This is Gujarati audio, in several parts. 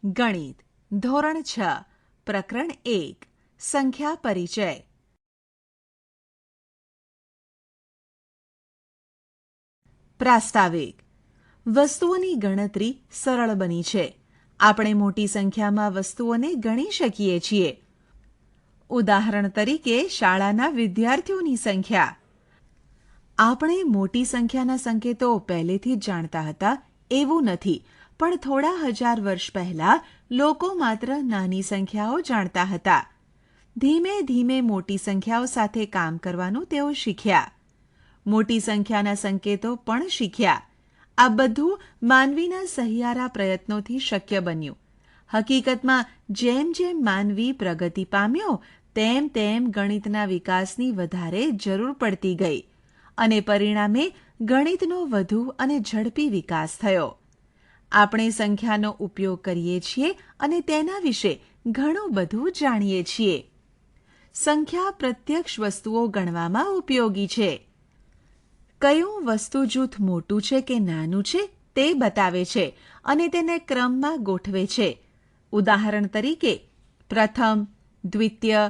ગણિત ધોરણ 6 પ્રકરણ 1 સંખ્યા પરિચય. પ્રાસ્તાવિક. વસ્તુઓની ગણતરી સરળ બની છે. આપણે મોટી સંખ્યામાં વસ્તુઓને ગણી શકીએ છીએ. ઉદાહરણ તરીકે શાળાના વિદ્યાર્થીઓની સંખ્યા. આપણે મોટી સંખ્યાના સંકેતો પહેલેથી જ જાણતા હતા એવું નથી, પણ થોડા હજાર વર્ષ પહેલા લોકો માત્ર નાની સંખ્યાઓ જાણતા હતા. ધીમે ધીમે મોટી સંખ્યાઓ સાથે કામ કરવાનું તેઓ શીખ્યા. મોટી સંખ્યાના સંકેતો પણ શીખ્યા. આ બધું માનવીના સહિયારા પ્રયત્નોથી શક્ય બન્યું. હકીકતમાં જેમ જેમ માનવી પ્રગતિ પામ્યો તેમ તેમ ગણિતના વિકાસની વધારે જરૂર પડતી ગઈ અને પરિણામે ગણિતનો વધુ અને ઝડપી વિકાસ થયો. આપણે સંખ્યાનો ઉપયોગ કરીએ છીએ અને તેના વિશે ઘણું બધું જાણીએ છીએ. સંખ્યા પ્રત્યક્ષ વસ્તુઓ ગણવામાં ઉપયોગી છે. કયું વસ્તુ જૂથ મોટું છે કે નાનું છે તે બતાવે છે અને તેને ક્રમમાં ગોઠવે છે. ઉદાહરણ તરીકે પ્રથમ, દ્વિતીય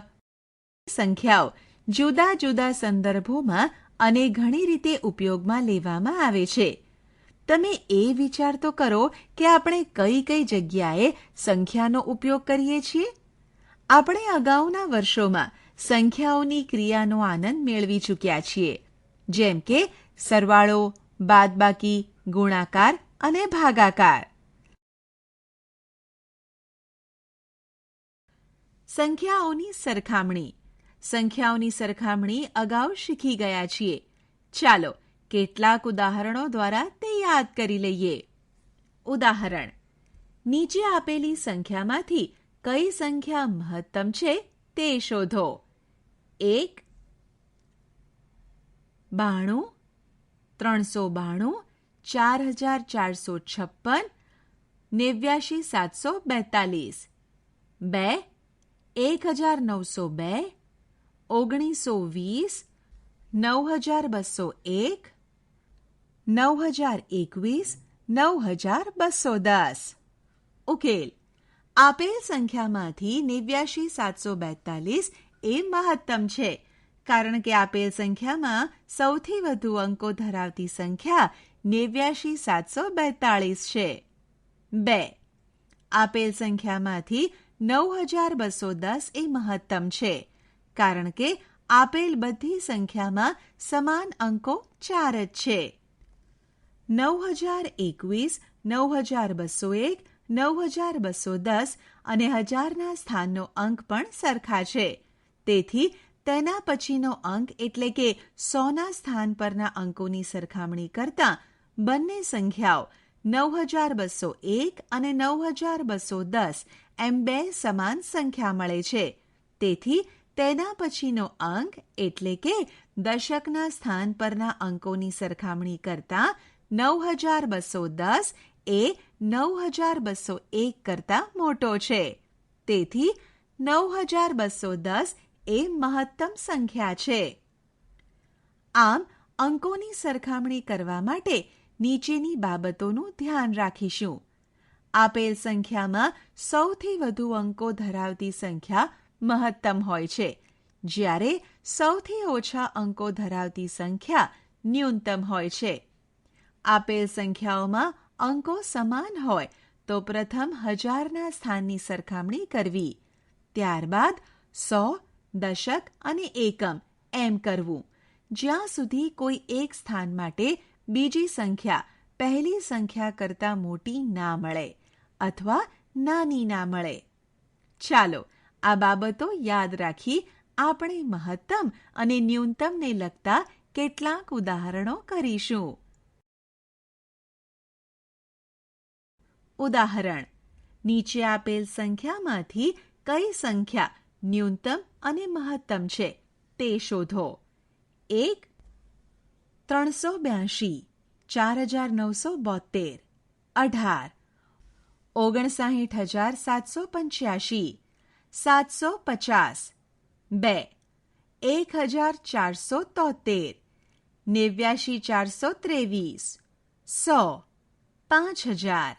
સંખ્યાઓ જુદા જુદા સંદર્ભોમાં અને ઘણી રીતે ઉપયોગમાં લેવામાં આવે છે. તમે એ વિચાર તો કરો કે આપણે કઈ કઈ જગ્યાએ સંખ્યાનો ઉપયોગ કરીએ છીએ. આપણે અગાઉના વર્ષોમાં સંખ્યાઓની ક્રિયાનો આનંદ મેળવી ચૂક્યા છીએ, જેમ કે સરવાળો, બાદબાકી, ગુણાકાર અને ભાગાકાર. સંખ્યાઓની સરખામણી. સંખ્યાઓની સરખામણી અગાઉ શીખી ગયા છીએ. ચાલો કેટલાક ઉદાહરણો દ્વારા તે યાદ કરી લઈએ. ઉદાહરણ: નીચે આપેલી સંખ્યામાંથી કઈ સંખ્યા મહત્તમ છે તે શોધો. 1, 92, 392, 4456, 89742. 2, 1902, 1920, 9201, 9021, 9210. ઉકેલ: આપેલ સંખ્યામાંથી 89742 એ મહત્તમ છે, કારણ કે આપેલ સંખ્યામાં સૌથી વધુ અંકો ધરાવતી સંખ્યા 89742 છે. 2. આપેલ સંખ્યામાંથી 9210 એ મહત્તમ છે, કારણ કે આપેલ બધી સંખ્યામાં સમાન અંકો 4 જ છે. 9021, 9201, 9210 અને 1000ના સ્થાનનો અંક પણ સરખા છે. તેથી તેના પછીનો અંક એટલે કે 100ના સ્થાન પરના અંકોની સરખામણી કરતાં બંને સંખ્યાઓ 9201 અને 9210 એમ બે સમાન સંખ્યા મળે છે. તેથી તેના પછીનો અંક એટલે કે દશકના સ્થાન પરના અંકોની સરખામણી કરતાં 9210 એ 9201 કરતાં મોટો છે. તેથી 9210 એ મહત્તમ સંખ્યા છે. આમ અંકોની સરખામણી કરવા માટે નીચેની બાબતોનું ધ્યાન રાખીશું. આપેલ સંખ્યામાં સૌથી વધુ અંકો ધરાવતી સંખ્યા મહત્તમ હોય છે, જ્યારે સૌથી ઓછા અંકો ધરાવતી સંખ્યા ન્યૂનતમ હોય છે. આપેલ સંખ્યાઓમાં અંકો સમાન હોય તો પ્રથમ 1000ના સ્થાનની સરખામણી કરવી, ત્યારબાદ 100, દશક અને એકમ એમ કરવું, જ્યાં સુધી કોઈ એક સ્થાન માટે બીજી સંખ્યા પહેલી સંખ્યા કરતાં મોટી ના મળે અથવા નાની ના મળે. ચાલો આ બાબતો યાદ રાખી આપણે મહત્તમ અને ન્યૂનતમને લગતા કેટલાક ઉદાહરણો કરીશું. ઉદાહરણ: નીચે આપેલ સંખ્યામાંથી કઈ સંખ્યા ન્યૂનતમ અને મહત્તમ છે તે શોધો. 1, 382, 4972, 18, 59785, 750, 2, 1473, 89423, 100, 5000,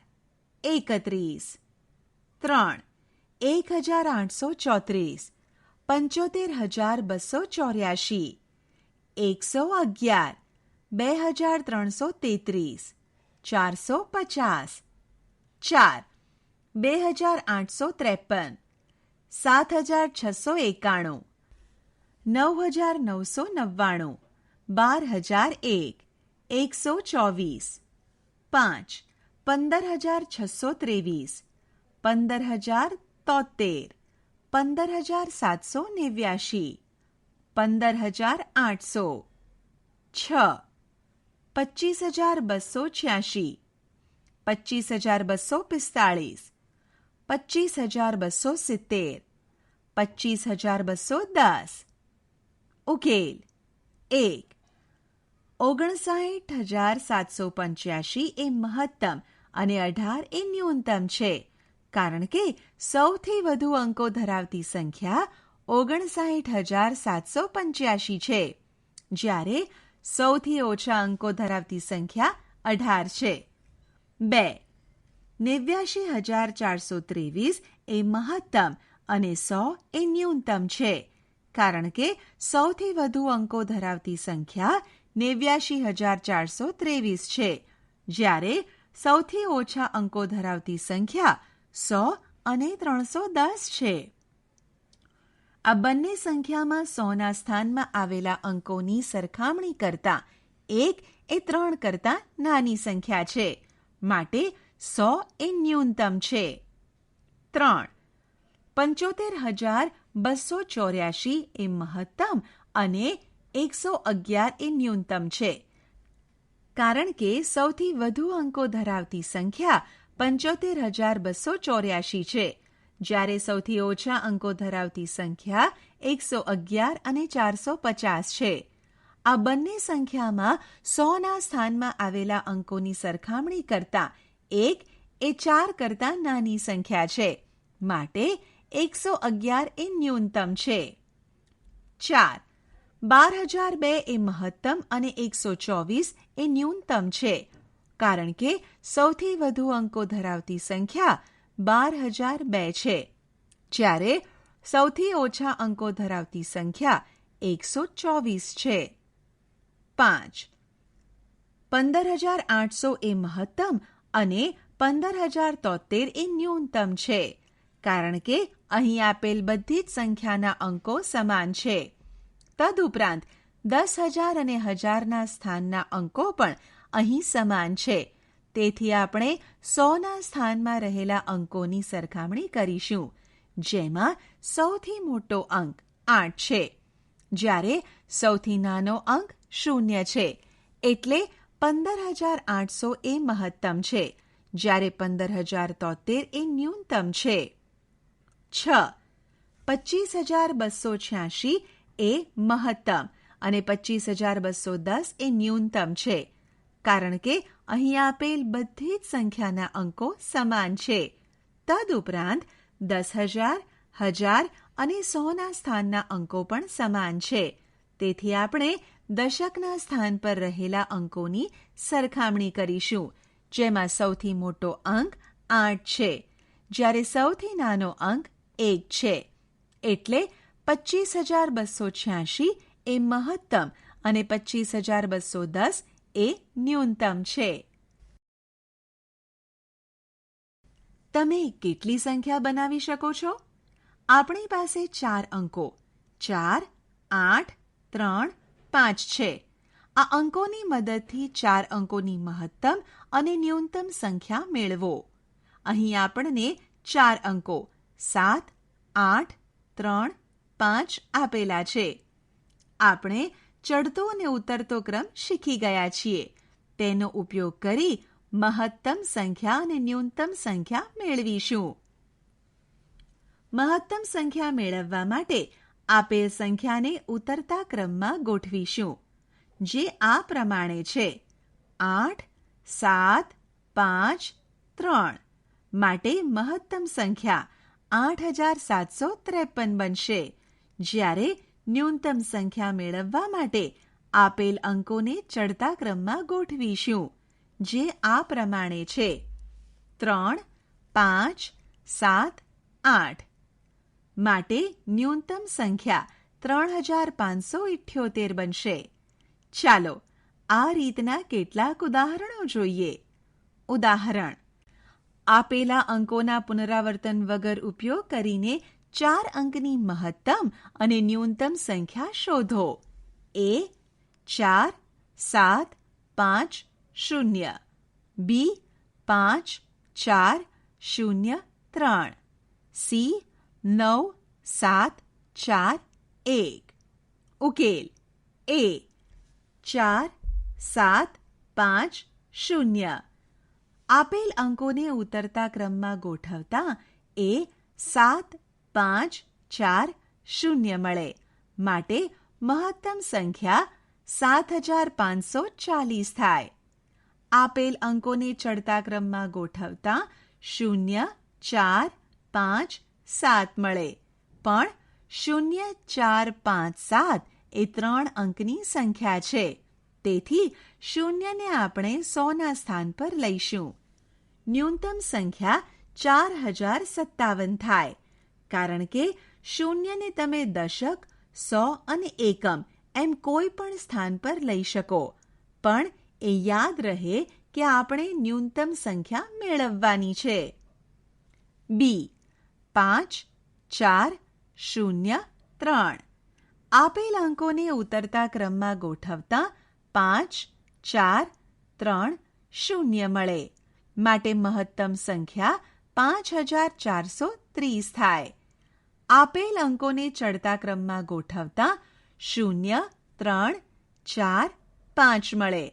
31. 3, 1834, 75284, 111, 2333, 450, 4, 2853, 7691, 9999, 12001, 124, 5, 15623, 15073, 15789, 15800, 6, 25286, 25245, 25270, 25210. ઉકેલ 1. 59785 એ મહત્તમ અને 18 એ ન્યૂનતમ છે, કારણ કે સૌથી વધુ અંકો ધરાવતી સંખ્યા 59785 છે, જ્યારે સૌથી ઓછા અંકો ધરાવતી સંખ્યા 18 છે. 2. 89423 એ મહત્તમ અને 100 એ ન્યૂનતમ છે, કારણ કે સૌથી વધુ અંકો ધરાવતી સંખ્યા 89423 છે, જ્યારે સૌથી ઓછા અંકો ધરાવતી સંખ્યા 100 અને 310 છે. આ બંને સંખ્યામાં 100ના સ્થાનમાં આવેલા અંકોની સરખામણી કરતા 1 એ 3 કરતાં નાની સંખ્યા છે, માટે 100 એ ન્યૂનતમ છે. 3. 75284 એ મહત્તમ અને 111 એ ન્યૂનતમ છે, કારણ કે સૌથી વધુ અંકો ધરાવતી સંખ્યા 75284 છે, જ્યારે સૌથી ઓછા અંકો ધરાવતી સંખ્યા 111 અને 450 છે. આ બંને સંખ્યામાં 100ના સ્થાનમાં આવેલા અંકોની સરખામણી કરતા 1 એ 4 કરતાં નાની સંખ્યા છે, માટે 111 એ ન્યૂનતમ છે. 4. 12002 એ મહત્તમ અને 124 એ ન્યૂનતમ છે, કારણ કે સૌથી વધુ અંકો ધરાવતી સંખ્યા 12002 છે, જ્યારે સૌથી ઓછા અંકો ધરાવતી સંખ્યા 124 છે. 5. 15800 એ મહત્તમ અને 15073 એ ન્યૂનતમ છે, કારણ કે અહીં આપેલ બધી જ સંખ્યાના અંકો સમાન છે. તદુપરાંત 10,000 અને 1000ના સ્થાનના અંકો પણ અહીં સમાન છે, તેથી આપણે 100ના સ્થાનમાં રહેલા અંકોની સરખામણી કરીશું, જેમાં સૌથી મોટો અંક 8 છે, જ્યારે સૌથી નાનો અંક 0 છે, એટલે 15800 એ મહત્તમ છે, જ્યારે 15073 એ ન્યૂનતમ છે. 6. 25286 એ મહત્તમ અને 25210 એ ન્યૂનતમ છે, કારણ કે અહીં આપેલ બધી જ સંખ્યાના અંકો સમાન છે. તદુપરાંત 10,000, 1000 અને 100ના સ્થાનના અંકો પણ સમાન છે, તેથી આપણે દશકના સ્થાન પર રહેલા અંકોની સરખામણી કરીશું, જેમાં સૌથી મોટો અંક 8 છે, જ્યારે સૌથી નાનો અંક 1 છે, એટલે 25286 એ મહત્તમ અને 25210 એ ન્યૂનતમ છે. તમે કેટલી સંખ્યા બનાવી શકો છો? આપણી પાસે 4 અંકો 4, 8, 3, 5 છે. આ અંકોની મદદથી 4 અંકોની મહત્તમ અને ન્યૂનતમ સંખ્યા મેળવો. અહીં આપણને 4 અંકો 7, 8, 3, 5 આપેલા છે. આપણે ચડતો અને ઉતરતો ક્રમ શીખી ગયા છીએ. તેનો ઉપયોગ કરી મહત્તમ સંખ્યા અને ન્યૂનતમ સંખ્યા મેળવીશું. મહત્તમ સંખ્યા મેળવવા માટે આપેલ સંખ્યાને ઉતરતા ક્રમમાં ગોઠવીશું, જે આ પ્રમાણે છે: 8, 7, 5, 3. માટે મહત્તમ સંખ્યા 8753 બનશે, જ્યારે ન્યૂનતમ સંખ્યા મેળવવા માટે આપેલ અંકોને ચડતા ક્રમમાં ગોઠવીશું, જે આ પ્રમાણે છે: 3, 5, 7, 8 માટે ન્યૂનતમ સંખ્યા 3578 બનશે. ચાલો આ રીતના કેટલાક ઉદાહરણો જોઈએ. ઉદાહરણ: આપેલા અંકોના પુનરાવર્તન વગર ઉપયોગ કરીને 4 અંકની મહત્તમ અને ન્યૂનતમ સંખ્યા શોધો. A 4, 7, 5, 0. B 5, 4, 0, 3. C 9, 7, 4, 1. ઉકેલ: A 4, 7, 5, 0. આપેલ અંકોને ઉતરતા ક્રમમાં ગોઠવતા એ 7, 5, 4, 0 મળે. માટે મહત્તમ સંખ્યા 7540 થાય. આપેલ અંકોને ચડતા ક્રમમાં ગોઠવતા 0, 4, 5, 7 મળે. પણ 0, 4, 5, 7 એ 3 અંકની સંખ્યા છે. તેથી 0ને આપણે 100ના સ્થાન પર લઈશું. ન્યૂનતમ સંખ્યા 4057 થાય. કારણ કે 0ને તમે દશક, 100 અને એકમ એમ કોઈ પણ સ્થાન પર લઈ શકો. પણ એ યાદ રહે કે આપણે ન્યૂનતમ સંખ્યા મેળવવાની છે. બી 5, 4, 0, 3. આપેલ અંકોને ઉતરતા ક્રમમાં ગોઠવતા 5, 4, 3, 0 મળે. માટે મહત્તમ સંખ્યા 5430 થાય. આપેલ અંકોને ચડતા ક્રમમાં ગોઠવતા 0, 3, 4, 5 મળે.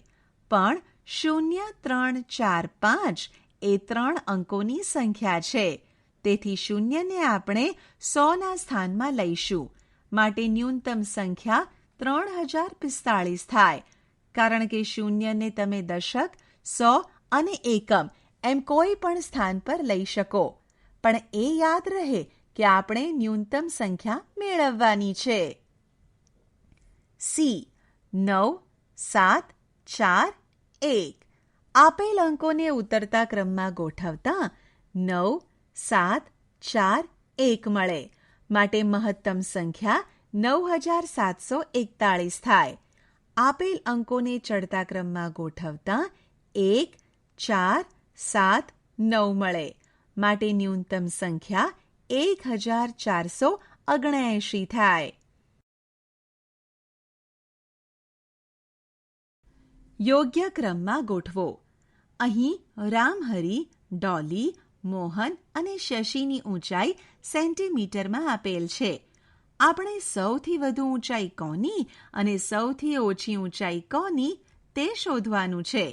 પણ 0, 3, 4, 5 એ 3 અંકોની સંખ્યા છે. તેથી 0ને આપણે 100ના સ્થાનમાં લઈશું. માટે ન્યૂનતમ સંખ્યા 3045 થાય. કારણ કે 0ને તમે દશક, 100 અને એકમ એમ કોઈ પણ સ્થાન પર લઈ શકો. પણ એ યાદ રહે કે આપણે ન્યૂનતમ સંખ્યા મેળવવાની છે. સી 9, 7, 4, 1. આપેલ અંકોને ઉતરતા ક્રમમાં ગોઠવતા 9, 7, 4, 1 મળે. માટે મહત્તમ સંખ્યા 9741 થાય. આપેલ અંકોને ચડતા ક્રમમાં ગોઠવતા 1, 4, 7, 9 મળે. માટે ન્યૂનતમ સંખ્યા 1479 થાય. યોગ્ય ક્રમમાં ગોઠવો. અહીં રામહરી, ડોલી, મોહન અને શશીની ઊંચાઈ સેન્ટીમીટરમાં આપેલ છે. આપણે સૌથી વધુ ઊંચાઈ કોની અને સૌથી ઓછી ઊંચાઈ કોની તે શોધવાનું છે.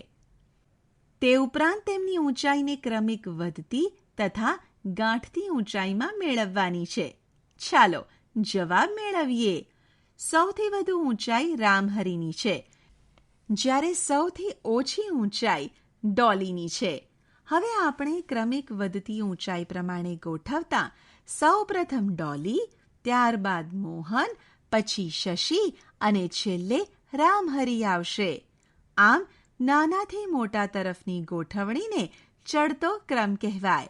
તે ઉપરાંત તેમની ઊંચાઈને ક્રમિક વધતી તથા ગાંઠતી ઊંચાઈમાં મેળવવાની છે. ચાલો જવાબ મેળવીએ. સૌથી વધુ ઊંચાઈ રામહરીની છે, જ્યારે સૌથી ઓછી ઊંચાઈ ડોલીની છે. હવે આપણે ક્રમિક વધતી ઊંચાઈ પ્રમાણે ગોઠવતા સૌપ્રથમ ડોલી, ત્યારબાદ મોહન, પછી શશી અને છેલ્લે રામહરી આવશે. આમ નાનાથી મોટા તરફની ગોઠવણીને ચડતો ક્રમ કહેવાય.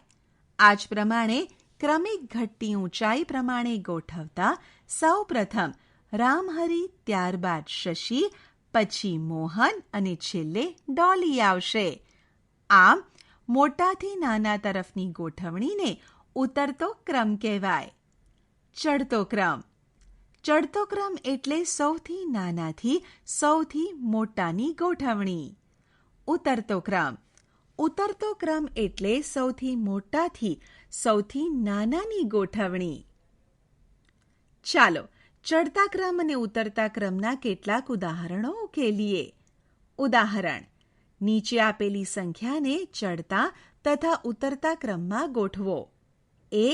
આ જ પ્રમાણે ક્રમિક ઘટતી ઊંચાઈ પ્રમાણે ગોઠવતા સૌપ્રથમ રામહરી, ત્યારબાદ શશી, પછી મોહન અને છેલ્લે ડોલી આવશે. આમ મોટાથી નાના તરફની ગોઠવણીને ઉતરતો ક્રમ કહેવાય. ચડતો ક્રમ. ચડતો ક્રમ એટલે સૌથી નાનાથી સૌથી મોટાની ગોઠવણી. ઉતરતો ક્રમ. ઉતરતો ક્રમ એટલે સૌથી મોટાથી સૌથી નાનાની ગોઠવણી. ચાલો ચડતા ક્રમ અને ઉતરતા ક્રમના કેટલાક ઉદાહરણો ઉકેલીએ. ઉદાહરણ: નીચે આપેલી સંખ્યાને ચડતા તથા ઉતરતા ક્રમમાં ગોઠવો. એ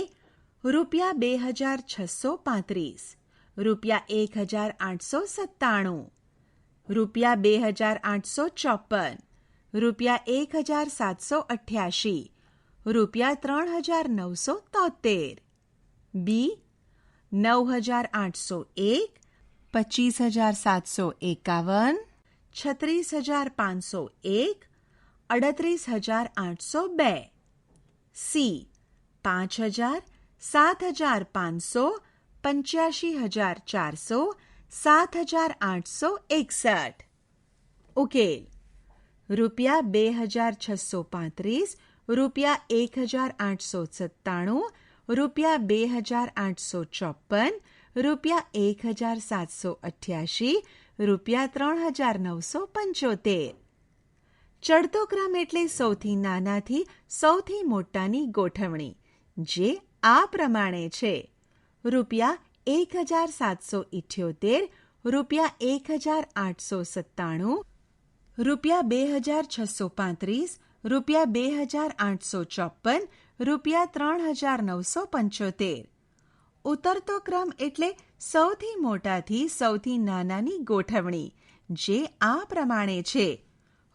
₹2635, ₹1897, ₹2854, ₹1788, ₹3973. બી 9801, 25751, 36501, 38802. સી 5,000, 7,500, 85,400, 7,861. ઉકેલ: રૂપિયા 2,635, રૂપિયા 1,897, રૂપિયા 2,854, રૂપિયા 1,788, રૂપિયા 3,975. ચડતો ક્રમ એટલે સૌથી નાનાથી સૌથી મોટાની ગોઠવણી, જે આ પ્રમાણે છે: રૂપિયા 1,778, રૂપિયા 1,897, રૂપિયા 2,635, રૂપિયા 2,854, રૂપિયા 3,975. ઉતરતો ક્રમ એટલે સૌથી મોટાથી સૌથી નાનાની ગોઠવણી, જે આ પ્રમાણે છે: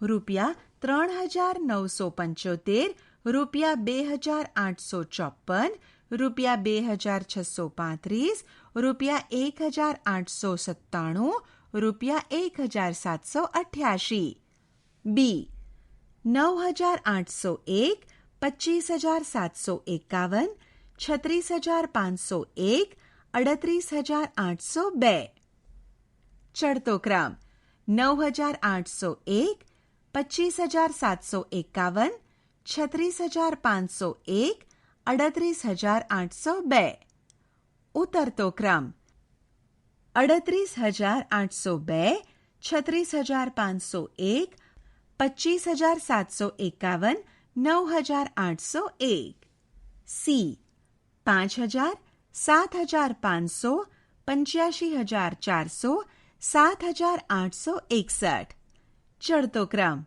રૂપિયા 3,975, રૂપિયા 2,854, રૂપિયા 2,635, રૂપિયા 1,897, રૂપિયા 1,788. બી 9,801, 25,751, 36,501, 38,802. ચડતો ક્રમ: 9,801, 25,751, 36,501, 38,802. ઉતરતો ક્રમ: 38,802, 36,501, 25,751, 9,801. સી 5,000, 7,500, 85,400, 7,861. ચડતો ક્રમ: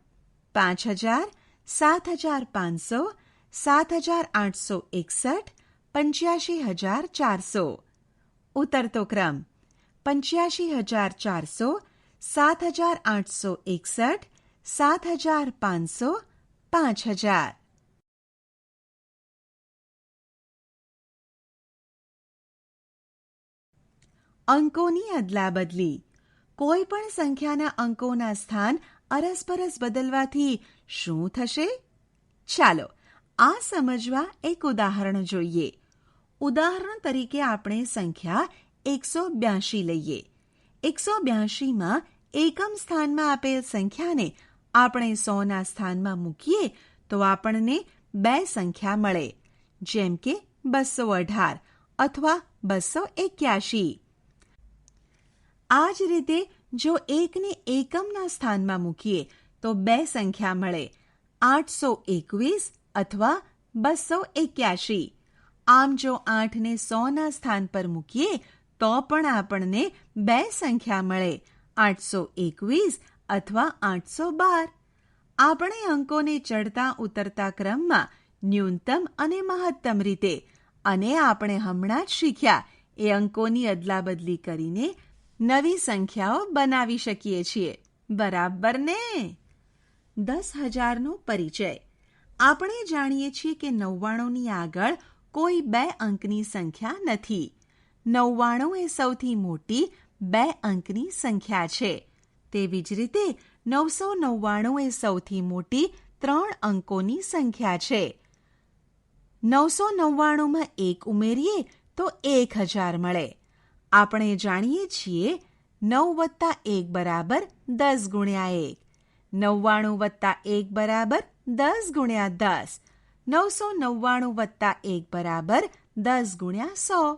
5,000, 7,500, 7,861, 85,400. ઉતરતો ક્રમ: 85,400, 7,861, 7,500, 5,000. અંકોની અદલાબદલી. કોઈ પણ સંખ્યાના અંકોના સ્થાન અરસપરસ બદલવાથી શું થશે? ચાલો આ સમજવા એક ઉદાહરણ જોઈએ. ઉદાહરણ તરીકે આપણે સંખ્યા 182 લઈએ. 182માં એકમ સ્થાનમાં આપેલ સંખ્યાને આપણે 100ના સ્થાનમાં મૂકીએ તો આપણને 2 સંખ્યા મળે, જેમ કે 218 અથવા 281. આ જ રીતે જો એકને એકમના સ્થાનમાં મૂકીએ તો 2 સંખ્યા મળે, 821 અથવા 281. આમ જો 8ને 100ના સ્થાન પર મૂકીએ તો પણ આપણને 2 સંખ્યા મળે, 821 અથવા 812. આપણે અંકોને ચડતા ઉતરતા ક્રમમાં ન્યૂનતમ અને મહત્તમ રીતે, અને આપણે હમણાં જ શીખ્યા એ અંકોની અદલાબદલી કરીને નવી સંખ્યાઓ બનાવી શકીએ છીએ. બરાબર ને? 10,000નો પરિચય. આપણે જાણીએ છીએ કે 99ની આગળ કોઈ 2 અંકની સંખ્યા નથી. 99 એ સૌથી મોટી 2 અંકની સંખ્યા છે. તેવી જ રીતે 999 એ સૌથી મોટી 3 અંકોની સંખ્યા છે. 999માં 1 ઉમેરીએ તો 1,000 મળે. આપણે જાણીએ છીએ 9 + 1 બરાબર 10 × 1. 99 + 1 બરાબર 10 × 10. 999 + 1 બરાબર 10 × 100.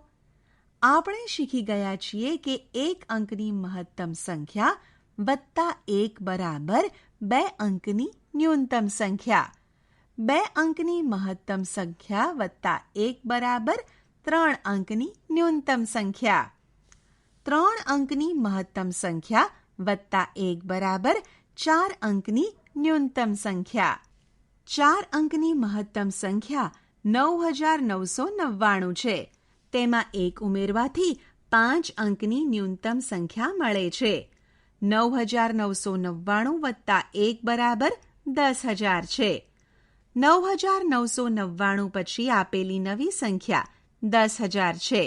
આપણે શીખી ગયા છીએ કે એક અંકની મહત્તમ સંખ્યા વત્તા 1 બરાબર 2 અંકની ન્યૂનતમ સંખ્યા. 2 અંકની મહત્તમ સંખ્યા વત્તા 1 બરાબર 3 અંકની ન્યૂનતમ સંખ્યા. 3 અંકની મહત્તમ સંખ્યા વત્તા 1 બરાબર 4 અંકની ન્યૂનતમ સંખ્યા. 4 અંકની મહત્તમ સંખ્યા 9,999 છે. તેમાં 1 ઉમેરવાથી 5 અંકની ન્યૂનતમ સંખ્યા મળે છે. 9,999 વત્તા 1 બરાબર 10,000 છે. 9,999 પછી આપેલી નવી સંખ્યા 10,000 છે.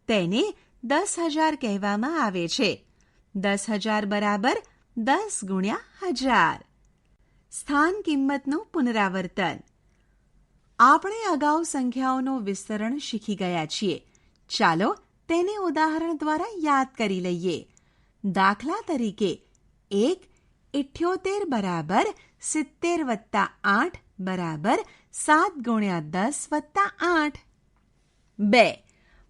તેને 10,000 કહેવામાં આવે છે. 10,000 બરાબર 10 × 1000. સ્થાન કિંમતનું પુનરાવર્તન. આપણે અગાઉ સંખ્યાઓનું વિસ્તરણ શીખી ગયા છીએ. ચાલો તેને ઉદાહરણ દ્વારા યાદ કરી લઈએ. દાખલા તરીકે 1 બરાબર 70 વત્તા 8 બરાબર 7 ગુણ્યા 10 વત્તા 8.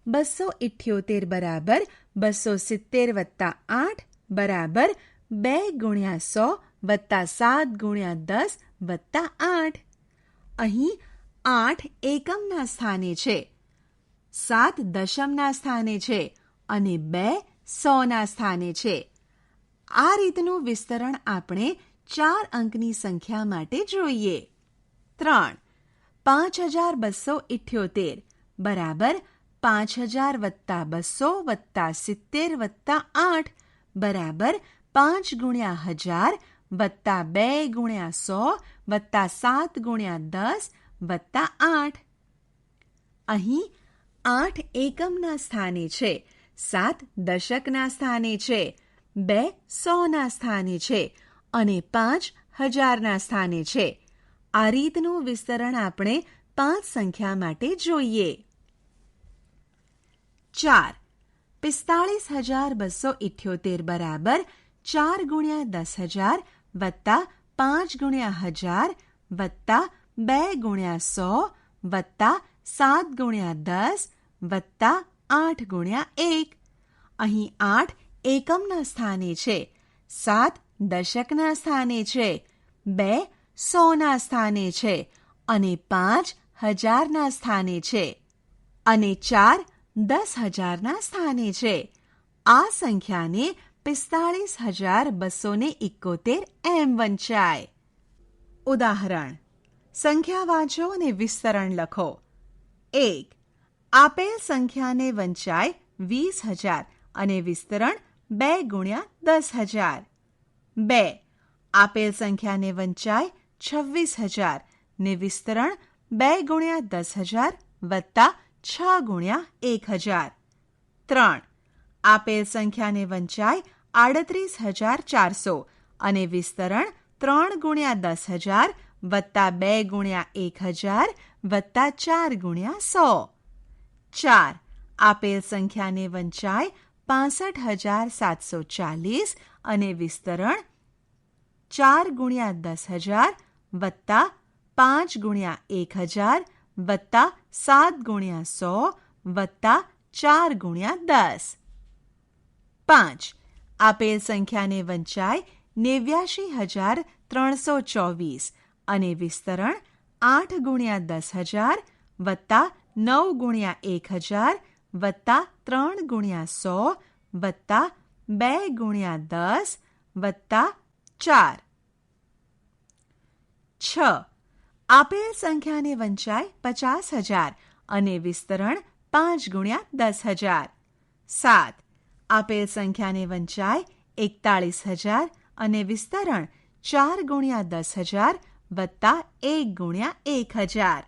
278 બરાબર 270 વત્તા 8 બરાબર 2 ગુણ્યા 100 વત્તા 7 ગુણ્યા 10 વત્તા 8. અહીં 8 એકમના સ્થાને છે, 7 દશમના સ્થાને છે અને 2 100ના સ્થાને છે. આ રીતનું વિસ્તરણ આપણે 4 અંકની સંખ્યા માટે જોઈએ. 3 5278 બરાબર 5000 વત્તા 200 વત્તા 70 વત્તા 8 બરાબર 5 ગુણ્યા 1000 વત્તા 2 ગુણ્યા 100 વત્તા 7 ગુણ્યા 10 વત્તા 8. અહીં 8 એકમના સ્થાને છે, 7 દશકના સ્થાને છે, 2 100ના સ્થાને છે અને 5 1000ના સ્થાને છે. આ રીતનું વિસ્તરણ આપણે 5 સંખ્યા માટે જોઈએ. 4 45278 બરાબર 4 ગુણ્યા 10000 વત્તા 5 ગુણ્યા 1000 વત્તા 2 ગુણ્યા 100 વત્તા 7 ગુણ્યા 10 વત્તા 8 ગુણ્યા 1. અહીં 8 એકમના સ્થાને છે, 7 દશકના સ્થાને છે, 2 100ના સ્થાને છે અને 5 1000ના સ્થાને છે અને 4 10,000ના સ્થાને છે. આ સંખ્યાને 45271 એમ વંચાય. ઉદાહરણ: સંખ્યા વાંચો અને વિસ્તરણ લખો. 1. આપેલ સંખ્યાને વંચાય 20,000 અને વિસ્તરણ 2 ગુણ્યા 10,000. 2. આપેલ સંખ્યાને વંચાય 26,000 ને વિસ્તરણ 2 ગુણ્યા 10,000 વત્તા 6 ગુણ્યા 1,000. 3. આપેલ સંખ્યાને વંચાય 38,400 અને વિસ્તરણ 3 ગુણ્યા 10,000 વત્તા 2 ગુણ્યા 1,000 વત્તા 4 ગુણ્યા 100. 4. આપેલ સંખ્યાને વંચાય 65,740 અને વિસ્તરણ 4 ગુણ્યા 10,000 વત્તા 5 ગુણ્યા 1,000 વત્તા 7 ગુણ્યા 100 વત્તા 4 ગુણ્યા 10. 5. આપેલ સંખ્યાને વંચાય 89,324 અને વિસ્તરણ 8 ગુણ્યા 10,000 વત્તા 9 ગુણ્યા 1,000 વત્તા 3 ગુણ્યા 100 વત્તા 2 ગુણ્યા 10 વત્તા 4. 6. આપેલ સંખ્યાને વંચાય 50,000 અને વિસ્તરણ 5 ગુણ્યા 10,000. 7. આપેલ સંખ્યાને વંચાય 41,000 અને વિસ્તરણ 4 ગુણ્યા 10,000 વત્તા 1 ગુણ્યા 1,000.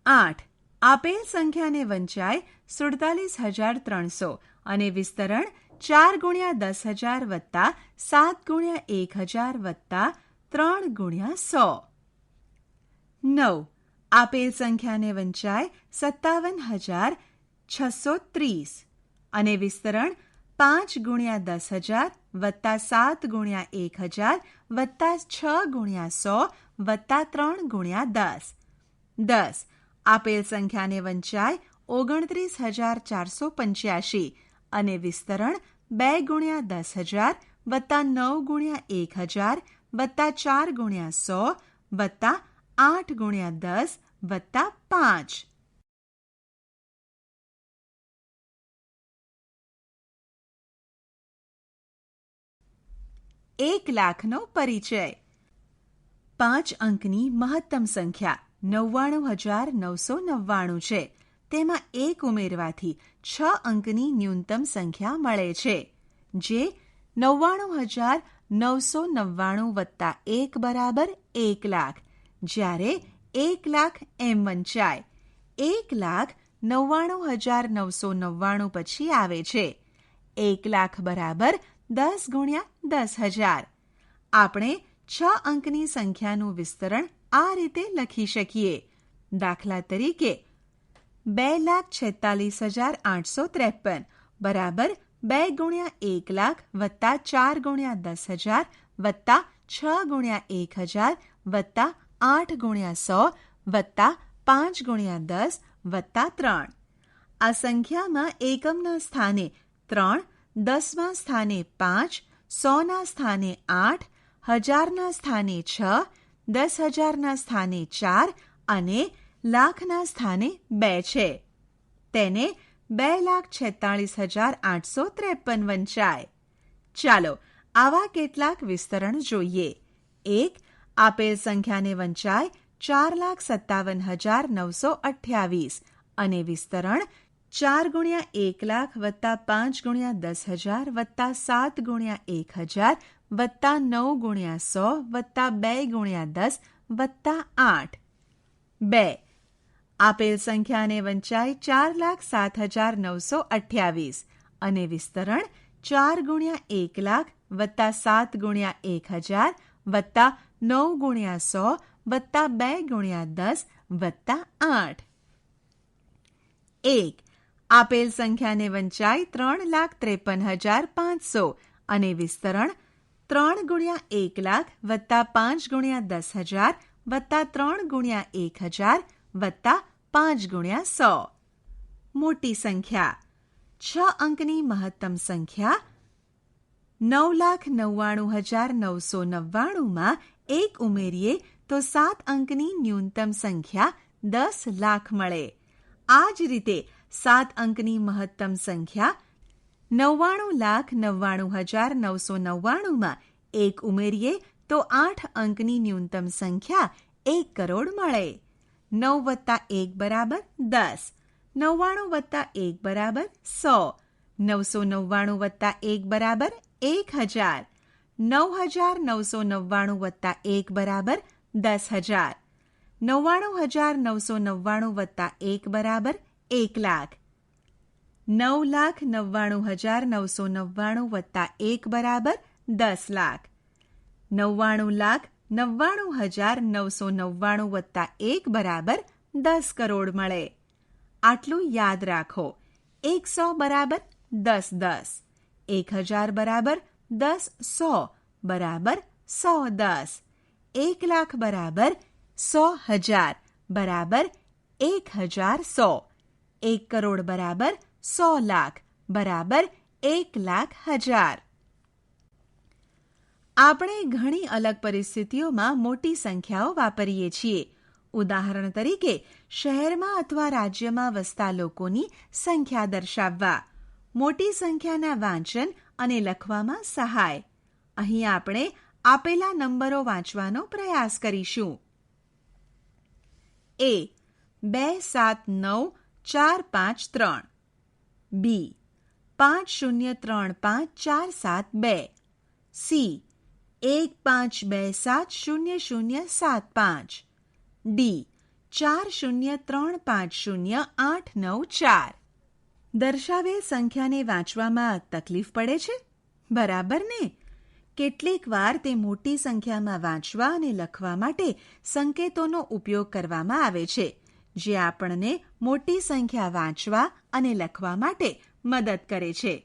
8. આપેલ સંખ્યાને વંચાય 47,300 અને વિસ્તરણ 4 ગુણ્યા 10,000 વત્તા 7 ગુણ્યા 1,000 વત્તા 3 ગુણ્યા 100. 9. આપેલ સંખ્યાને વંચાય 57,630 અને વિસ્તરણ 5 ગુણ્યા 10,000 વત્તા 7 ગુણ્યા 1,000 વત્તા 6 ગુણ્યા 100 વત્તા 3 ગુણ્યા 10. 10. આપેલ સંખ્યાને વંચાય 29,485 અને વિસ્તરણ 2 ગુણ્યા 10,000 વત્તા 9 ગુણ્યા 1,000 વત્તા 4 ગુણ્યા 100 વત્તા 8 ગુણ્યા 10 વત્તા 5. 1,00,000નો પરિચય. 5 અંકની મહત્તમ સંખ્યા 99,999 છે. તેમાં 1 ઉમેરવાથી 6 અંકની ન્યૂનતમ સંખ્યા મળે છે, જે 99,999 વત્તા 1 બરાબર 1,00,000. જ્યારે 1,00,000 એમ વંચાય. 1,99,999 પછી આવે છે 1,00,000 બરાબર 10 ગુણ્યા 10,000. આપણે 6 અંકની સંખ્યાનું વિસ્તરણ આ રીતે લખી શકીએ. દાખલા તરીકે 2,46,853 બરાબર 2 ગુણ્યા 1 લાખ વત્તા 4 ગુણ્યા 10,000 વત્તા 6 ગુણ્યા 1,000 વત્તા 8 ગુણ્યા 100 વત્તા 5 ગુણ્યા 10 વત્તા 3. આ સંખ્યામાં એકમના સ્થાને 3, દસમાં સ્થાને 5, 100ના સ્થાને 8, હજારના સ્થાને 6, 10,000ના સ્થાને 4 અને લાખના સ્થાને 2 છે. તેને 2,46,853 વંચાય. ચાલો આવા કેટલાક વિસ્તરણ જોઈએ. 1. આપેલ સંખ્યાને વંચાય 4,57,928 અને વિસ્તરણ 4 ગુણ્યા 1 લાખ વત્તા 5 ગુણ્યા 10,000 વત્તા 7 ગુણ્યા 1,000 વત્તા 9 ગુણ્યા 100 વત્તા 2 ગુણ્યા 10 વત્તા 8. 2. આપેલ સંખ્યાને વંચાય 4,07,928 અને વિસ્તરણ 4 ગુણ્યા 1 લાખ વત્તા 7 ગુણ્યા 1,000 વત્તા 9 ગુણ્યા 100 વત્તા 2 ગુણ્યા 10 વત્તા 8. 1. આપેલ સંખ્યાને વંચાય 3,53,500 અને વિસ્તરણ 3 ગુણ્યા 1 લાખ વત્તા 5 ગુણ્યા 10,000 વત્તા 3 ગુણ્યા 1,000 વત્તા 5 ગુણ્યા 100. મોટી સંખ્યા 6 અંકની મહત્તમ સંખ્યા 9,99,999 એક ઉમેરીએ તો 7 અંકની ન્યૂનતમ સંખ્યા 10 લાખ મળે. આ જ રીતે 7 અંકની મહત્તમ સંખ્યા 99,99,999 એક ઉમેરીએ તો 8 અંકની ન્યૂનતમ સંખ્યા 1 કરોડ મળે. 9 વત્તા 1 બરાબર 10, 99 વત્તા 1 બરાબર 100, 999 વત્તા 1 બરાબર 1,000, 9,999 વત્તા 1 બરાબર 10,000, 99,999 વત્તા 1 બરાબર 1 લાખ, 9,99,999 વત્તા 1 બરાબર 10 લાખ, 99,99,999 વત્તા 1 બરાબર 10 કરોડ મળે. આટલું યાદ રાખો. 100 બરાબર 10,10, 1,000 બરાબર 10,100 બરાબર 100,10, 1 લાખ બરાબર 100,000 બરાબર 1,100, 1 કરોડ બરાબર 100 લાખ બરાબર 1,00,000. આપણે ઘણી અલગ પરિસ્થિતિઓમાં મોટી સંખ્યાઓ વાપરીએ છીએ. ઉદાહરણ તરીકે શહેરમાં અથવા રાજ્યમાં વસતા લોકોની સંખ્યા દર્શાવવા, મોટી સંખ્યાના વાંચન અને લખવામાં સહાય. અહીં આપણે આપેલા નંબરો વાંચવાનો પ્રયાસ કરીશું. A 2,7,9,4,5,3, B 5,0,3,5,4,7,2, C 1,5,2,7,0,0,7,5, D 4,0,3,5,0,8,9,4. દર્શાવેલ સંખ્યાને વાંચવામાં તકલીફ પડે છે? બરાબર ને? કેટલીક વાર તે મોટી સંખ્યામાં વાંચવા અને લખવા માટે સંકેતોનો ઉપયોગ કરવામાં આવે છે, જે આપણને મોટી સંખ્યા વાંચવા અને લખવા માટે મદદ કરે છે.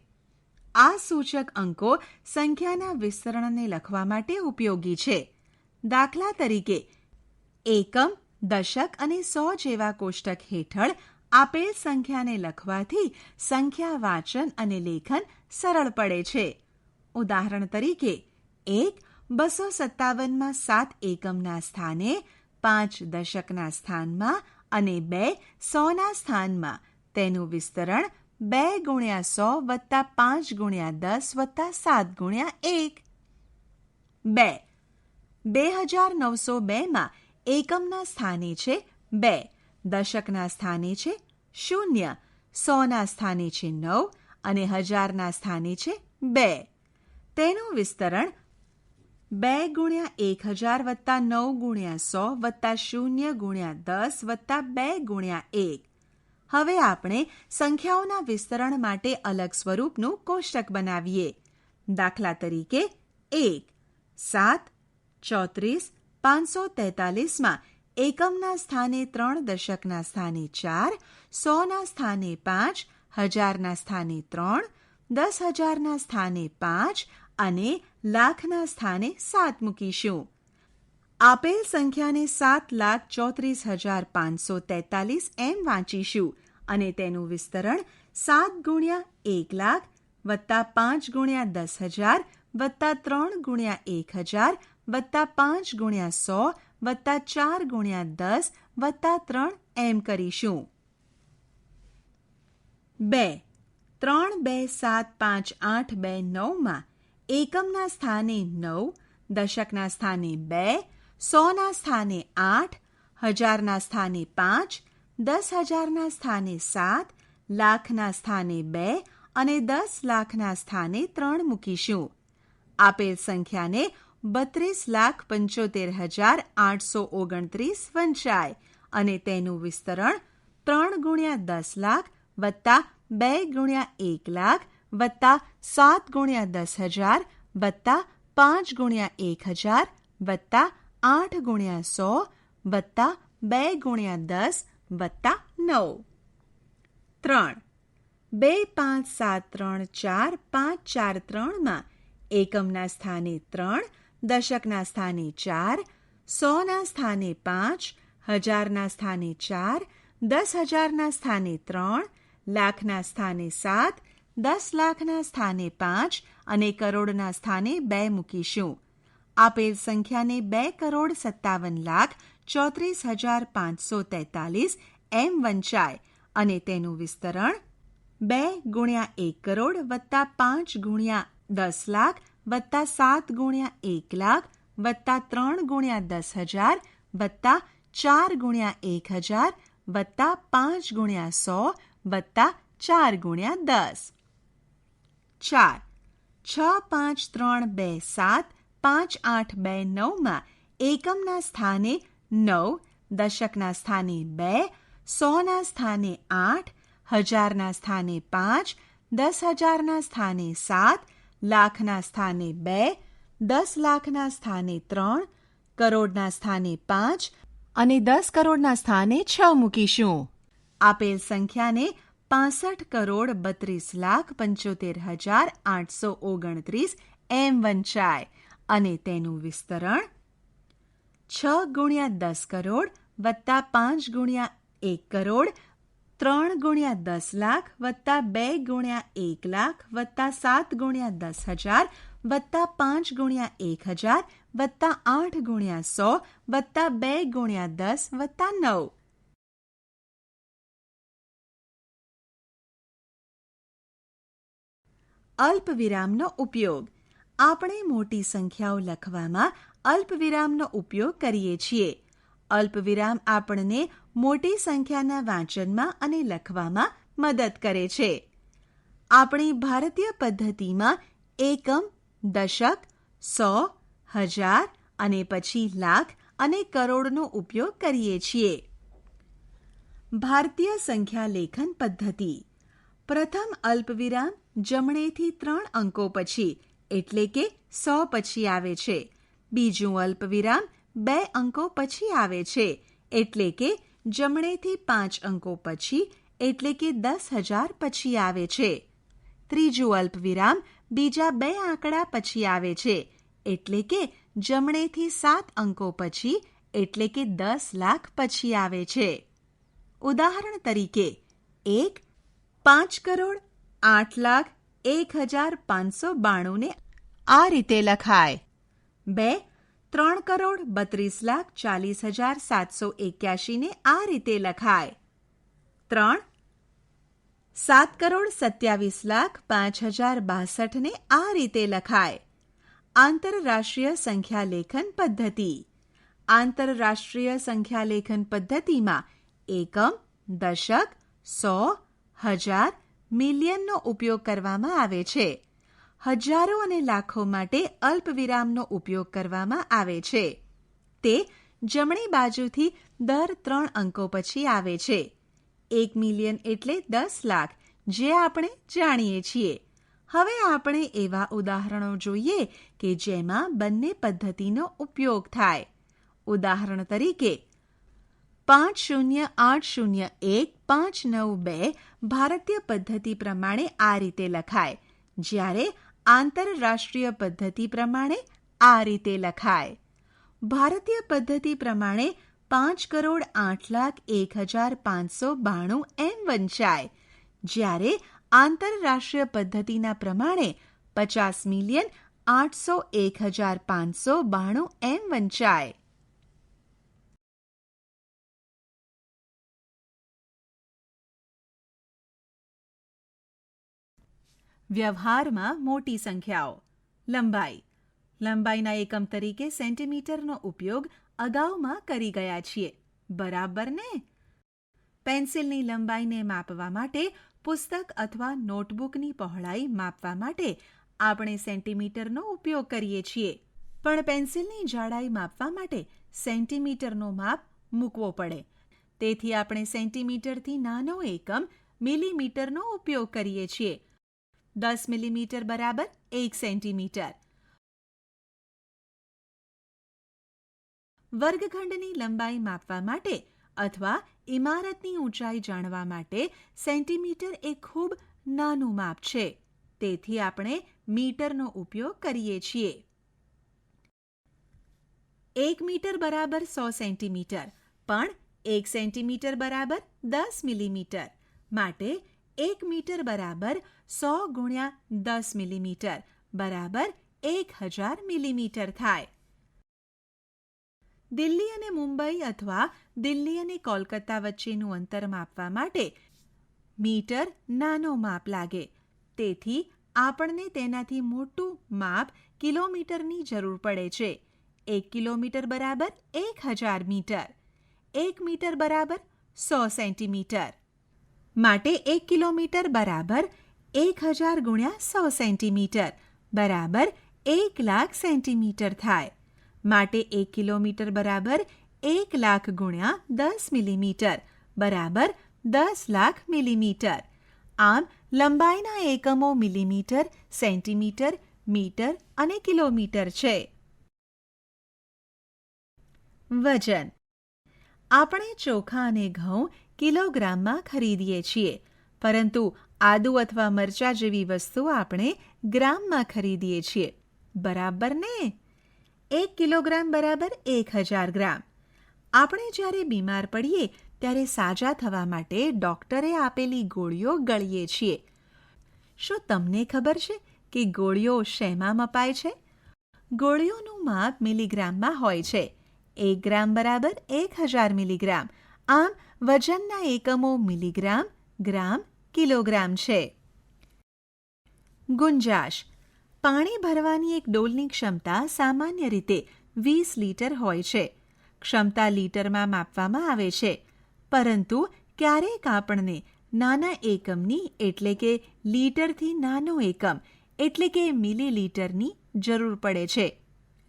આ સૂચક અંકો સંખ્યાના વિસ્તરણને લખવા માટે ઉપયોગી છે. દાખલા તરીકે એકમ, દશક અને 100 જેવા કોષ્ટક હેઠળ આપેલ સંખ્યાને લખવાથી સંખ્યા વાંચન અને લેખન સરળ પડે છે. ઉદાહરણ તરીકે 1 257માં 7 એકમના સ્થાને, 5 દશકના સ્થાનમાં અને 2 100ના સ્થાનમાં તેનું વિસ્તરણ 2 ગુણ્યા 100 વત્તા 5 ગુણ્યા 10 વત્તા 7 ગુણ્યા 1. 2 2,902માં એકમના સ્થાને છે 2, દશકના સ્થાને છે 0, 100ના સ્થાને છે 9 અને હજારના સ્થાને છે 2. તેનું વિસ્તરણ 2 ગુણ્યા 1,000 વત્તા 9 ગુણ્યા 100 વત્તા 0 ગુણ્યા 10 વત્તા 2 ગુણ્યા 1. હવે આપણે સંખ્યાઓના વિસ્તરણ માટે અલગ સ્વરૂપનું કોષ્ટક બનાવીએ. દાખલા તરીકે 1 7 34 543માં એકમના સ્થાને 3, દશકના સ્થાને 4, 100ના સ્થાને 5, 1000ના સ્થાને 3, 10,000ના સ્થાને 5 અને લાખના સ્થાને 7 મૂકીશું. આપેલ સંખ્યાને 7,34,543 એમ વાંચીશું અને તેનું વિસ્તરણ 7 ગુણ્યા 1 લાખ વત્તા 5 ગુણ્યા 10,000 વત્તા 3 ગુણ્યા 1,000 વત્તા 5 ગુણ્યા 100 વત્તા 4 ગુણ્યા 10 વત્તા 3 એમ કરીશું. 2. 3, 2, 7, 5, 8, 2, 9માં એકમના સ્થાને 9, દશકના સ્થાને 2, 100ના સ્થાને 8, 1000ના સ્થાને 5, 10,000ના સ્થાને 7, લાખના સ્થાને 2 અને 10 લાખના સ્થાને 3 મૂકીશું. આપેલ સંખ્યાને 32,75,829 વંચાય અને તેનું વિસ્તરણ 3 ગુણ્યા 10 લાખ વત્તા 2 ગુણ્યા 1 લાખ વત્તા 7 ગુણ્યા 10,000 વત્તા 5 ગુણ્યા 1,000 વત્તા 8 ગુણ્યા 100 વત્તા 2 ગુણ્યા 10 વત્તા 9. 3. 2, 5, 7, 3, 4, 5, 4, 3માં એકમના સ્થાને 3, દશકના સ્થાને 4, 100ના સ્થાને 5, 1000ના સ્થાને 4, 10,000ના સ્થાને 3, લાખના સ્થાને 7, 10 લાખના સ્થાને 5 અને કરોડના સ્થાને 2 મૂકીશું. આપેલ સંખ્યાને 2,37,34,543 એમ વંચાય અને તેનું વિસ્તરણ 2 ગુણ્યા 1 કરોડ વત્તા 5 ગુણ્યા 10 લાખ વત્તા 7 ગુણ્યા 1 લાખ વત્તા 3 ગુણ્યા 10,000 વત્તા 4 ગુણ્યા 1,000 વત્તા 5 ગુણ્યા 100 વત્તા 4 ગુણ્યા 10. 4. 6, 5, 3, 2, 7, 5, 8, 2, 9માં એકમના સ્થાને 9, દશકના સ્થાને 2, 100ના સ્થાને 8, 1000ના સ્થાને 5, 10,000ના સ્થાને 7, લાખના સ્થાને 2, 10 લાખના સ્થાને 3, કરોડના સ્થાને 5 અને 10 કરોડના સ્થાને 6 મૂકીશું. આપેલ સંખ્યાને 65,32,75,829 એમ વંચાય અને તેનું વિસ્તરણ 6 ગુણ્યા 10 કરોડ વત્તા 5 ગુણ્યા 1 કરોડ 3 ગુણ્યા 10 લાખ વત્તા 2 ગુણ્યા 1 લાખ વત્તા 7 ગુણ્યા 10,000 વત્તા 5 ગુણ્યા 1,000 વત્તા 8 ગુણ્યા 100 વત્તા 2 ગુણ્યા 10 વત્તા 9. અલ્પવિરામનો ઉપયોગ. આપણે મોટી સંખ્યાઓ લખવામાં અલ્પવિરામનો ઉપયોગ કરીએ છીએ. અલ્પવિરામ આપણને મોટી સંખ્યાના વાંચનમાં અને લખવામાં મદદ કરે છે. આપણી ભારતીય પદ્ધતિમાં એકમ, દશક, 100, 1000 અને પછી લાખ અને કરોડનો ઉપયોગ કરીએ છીએ. ભારતીય સંખ્યા લેખન પદ્ધતિ. પ્રથમ અલ્પવિરામ જમણેથી 3 અંકો પછી એટલે કે 100 પછી આવે છે. બીજું અલ્પવિરામ 2 અંકો પછી આવે છે એટલે કે જમણેથી 5 અંકો પછી એટલે કે 10,000 પછી આવે છે. ત્રીજું અલ્પવિરામ બીજા 2 આંકડા પછી આવે છે એટલે કે જમણેથી 7 અંકો પછી એટલે કે 10 લાખ પછી આવે છે. ઉદાહરણ તરીકે 1, 5 કરોડ 8,01,592 ને આ રીતે લખાય. 2, 3 કરોડ 32,40,781 ને આ રીતે લખાય. 3, 7 કરોડ 27,05,062 ને આ રીતે લખાય. આંતરરાષ્ટ્રીય સંખ્યા લેખન પદ્ધતિ. આંતરરાષ્ટ્રીય સંખ્યા લેખન પદ્ધતિમાં એકમ, દશક, 100, 1000, મિલિયનનો ઉપયોગ કરવામાં આવે છે. હજારો અને લાખો માટે અલ્પવિરામનો ઉપયોગ કરવામાં આવે છે. તે જમણી બાજુથી દર 3 અંકો પછી આવે છે. 1 મિલિયન એટલે 10 લાખ, જે આપણે જાણીએ છીએ. હવે આપણે એવા ઉદાહરણો જોઈએ કે જેમાં બંને પદ્ધતિનો ઉપયોગ થાય. ઉદાહરણ તરીકે 50801592 ભારતીય પદ્ધતિ પ્રમાણે આ રીતે લખાય, જ્યારે આંતરરાષ્ટ્રીય પદ્ધતિ પ્રમાણે આ રીતે લખાય. ભારતીય પદ્ધતિ પ્રમાણે 5,08,01,592 એમ વંચાય, જ્યારે આંતરરાષ્ટ્રીય પદ્ધતિના પ્રમાણે 50,08,01,592 એમ વંચાય. વ્યવહારમાં મોટી સંખ્યાઓ. લંબાઈના એકમ તરીકે સેન્ટીમીટરનો ઉપયોગ અગાઉમાં કરી ગયા છીએ, બરાબર ને? પેન્સિલની લંબાઈને માપવા માટે પુસ્તક અથવા નોટબુકની પહોળાઈ માપવા માટે આપણે સેન્ટીમીટરનો ઉપયોગ કરીએ છીએ, પણ પેન્સિલની જાડાઈ માપવા માટે સેન્ટીમીટરનો માપ મૂકવો પડે. તેથી આપણે સેન્ટીમીટરથી નાનો એકમ મિલીમીટરનો ઉપયોગ કરીએ છીએ. 10 મિલીમીટર બરાબર 1 સેન્ટીમીટર. વર્ગખંડની લંબાઈ માપવા માટે અથવા ઇમારતની ઊંચાઈ જાણવા માટે સેન્ટીમીટર એ ખૂબ નાનું માપ છે. તેથી આપણે મીટરનો ઉપયોગ કરીએ છીએ. 1 મીટર બરાબર 100 સેન્ટીમીટર, પણ 1 સેન્ટીમીટર બરાબર 10 મિલીમીટર. માટે 1 મીટર બરાબર 100 ગુણ્યા 10 મિલીમીટર બરાબર 1000 મિલીમીટર થાય. દિલ્હી અને મુંબઈ અથવા દિલ્હી અને કોલકાતા વચ્ચેનું અંતર માપવા માટે મીટર નાનો માપ લાગે. તેથી આપણને તેનાથી મોટું માપ કિલોમીટરની જરૂર પડે છે. 1 કિલોમીટર બરાબર 1000 મીટર. 1 મીટર બરાબર 100 સેન્ટીમીટર. માટે 1 કિલોમીટર બરાબર 1000 ગુણ્યા 100 સેન્ટીમીટર બરાબર 1,00,000 સેન્ટીમીટર થાય. માટે 1 કિલોમીટર બરાબર 1,00,000 ગુણ્યા 10 મિલીમીટર બરાબર 10,00,000 મિલીમીટર. આમ લંબાઈના એકમો મિલીમીટર, સેન્ટીમીટર, મીટર અને કિલોમીટર છે. વજન. આપણે ચોખા અને ઘઉં કિલોગ્રામમાં ખરીદીએ છીએ, પરંતુ આદુ અથવા મરચાં જેવી વસ્તુ આપણે ગ્રામમાં ખરીદીએ છીએ, બરાબર ને? 1 કિલોગ્રામ બરાબર 1000 ગ્રામ. આપણે જ્યારે બીમાર પડીએ ત્યારે સાજા થવા માટે ડૉક્ટરે આપેલી ગોળીઓ ગળીએ છીએ. શું તમને ખબર છે કે ગોળીઓ શેમાં મપાય છે? ગોળીઓનું માપ મિલીગ્રામમાં હોય છે. 1 ગ્રામ બરાબર 1000 મિલીગ્રામ. આમ વજનના એકમો મિલીગ્રામ, ગ્રામ, કિલોગ્રામ છે. ગુંજાશ. પાણી ભરવાની એક ડોલની ક્ષમતા સામાન્ય રીતે 20 લીટર હોય છે. ક્ષમતા લીટરમાં માપવામાં આવે છે, પરંતુ ક્યારેક આપણને નાના એકમની એટલે કે લીટરથી નાનો એકમ એટલે કે મિલીલીટરની જરૂર પડે છે.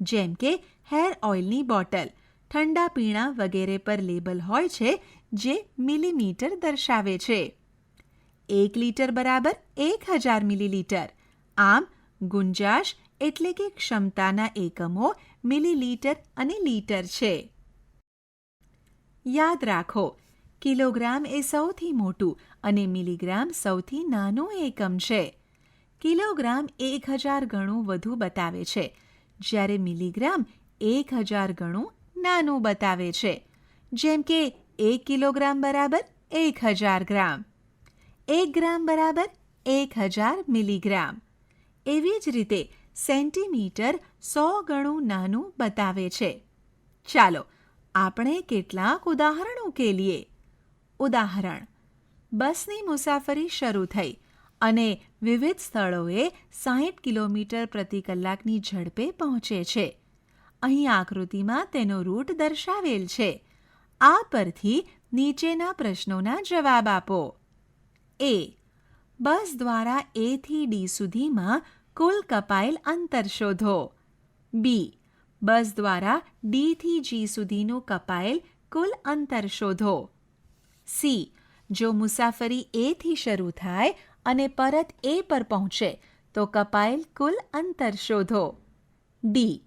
જેમ કે હેર ઓઇલની બોટલ, ઠંડા પીણા વગેરે પર લેબલ હોય છે જે મિલીમીટર દર્શાવે છે. 1 લીટર બરાબર 1000 મિલીલીટર. આમ ગુંજાશ એટલે કે ક્ષમતાના એકમો મિલીલીટર અને લીટર છે. યાદ રાખો, કિલોગ્રામ એ સૌથી મોટું અને મિલીગ્રામ સૌથી નાનું એકમ છે. કિલોગ્રામ 1000 ગણું વધુ બતાવે છે, જ્યારે મિલીગ્રામ 1000 ગણું નાનું બતાવે છે. જેમ કે 1 કિલોગ્રામ બરાબર 1000 ગ્રામ. 1 ગ્રામ બરાબર 1000 મિલીગ્રામ. એવી જ રીતે સેન્ટીમીટર 100 ગણું નાનું બતાવે છે. ચાલો આપણે કેટલાક ઉદાહરણો ઉકેલીએ. ઉદાહરણ: બસની મુસાફરી શરૂ થઈ અને વિવિધ સ્થળોએ 60 કિલોમીટર પ્રતિ કલાકની ઝડપે પહોંચે છે. અહીં આકૃતિમાં તેનો રૂટ દર્શાવેલ છે. આ પરથી નીચેના પ્રશ્નોના જવાબ આપો. એ. બસ દ્વારા A થી D સુધીમાં કુલ કપાયેલ અંતર શોધો. બી. બસ દ્વારા D થી G સુધીનું કપાયેલ કુલ અંતર શોધો. સી. જો મુસાફરી A થી શરૂ થાય અને પરત A પર પહોંચે તો કપાયેલ કુલ અંતર શોધો. ડી.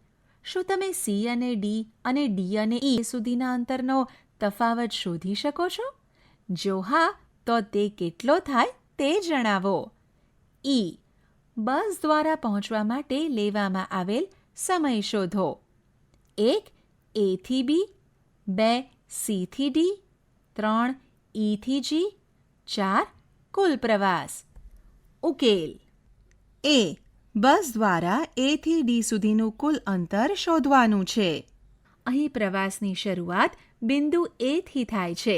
શું તમે સી અને ડી અને ડી અને ઈ સુધીના અંતરનો તફાવત શોધી શકો છો? જો હા, તો તે કેટલો થાય તે જણાવો. ઈ. બસ દ્વારા પહોંચવા માટે લેવામાં આવેલ સમય શોધો. 1. એથી બી, 2. સીથી ડી, 3. ઈથી જી, 4. કુલ પ્રવાસ. ઉકેલ. એ. બસ દ્વારા એથી ડી સુધીનું કુલ અંતર શોધવાનું છે. અહીં પ્રવાસની શરૂઆત બિંદુ એથી થાય છે,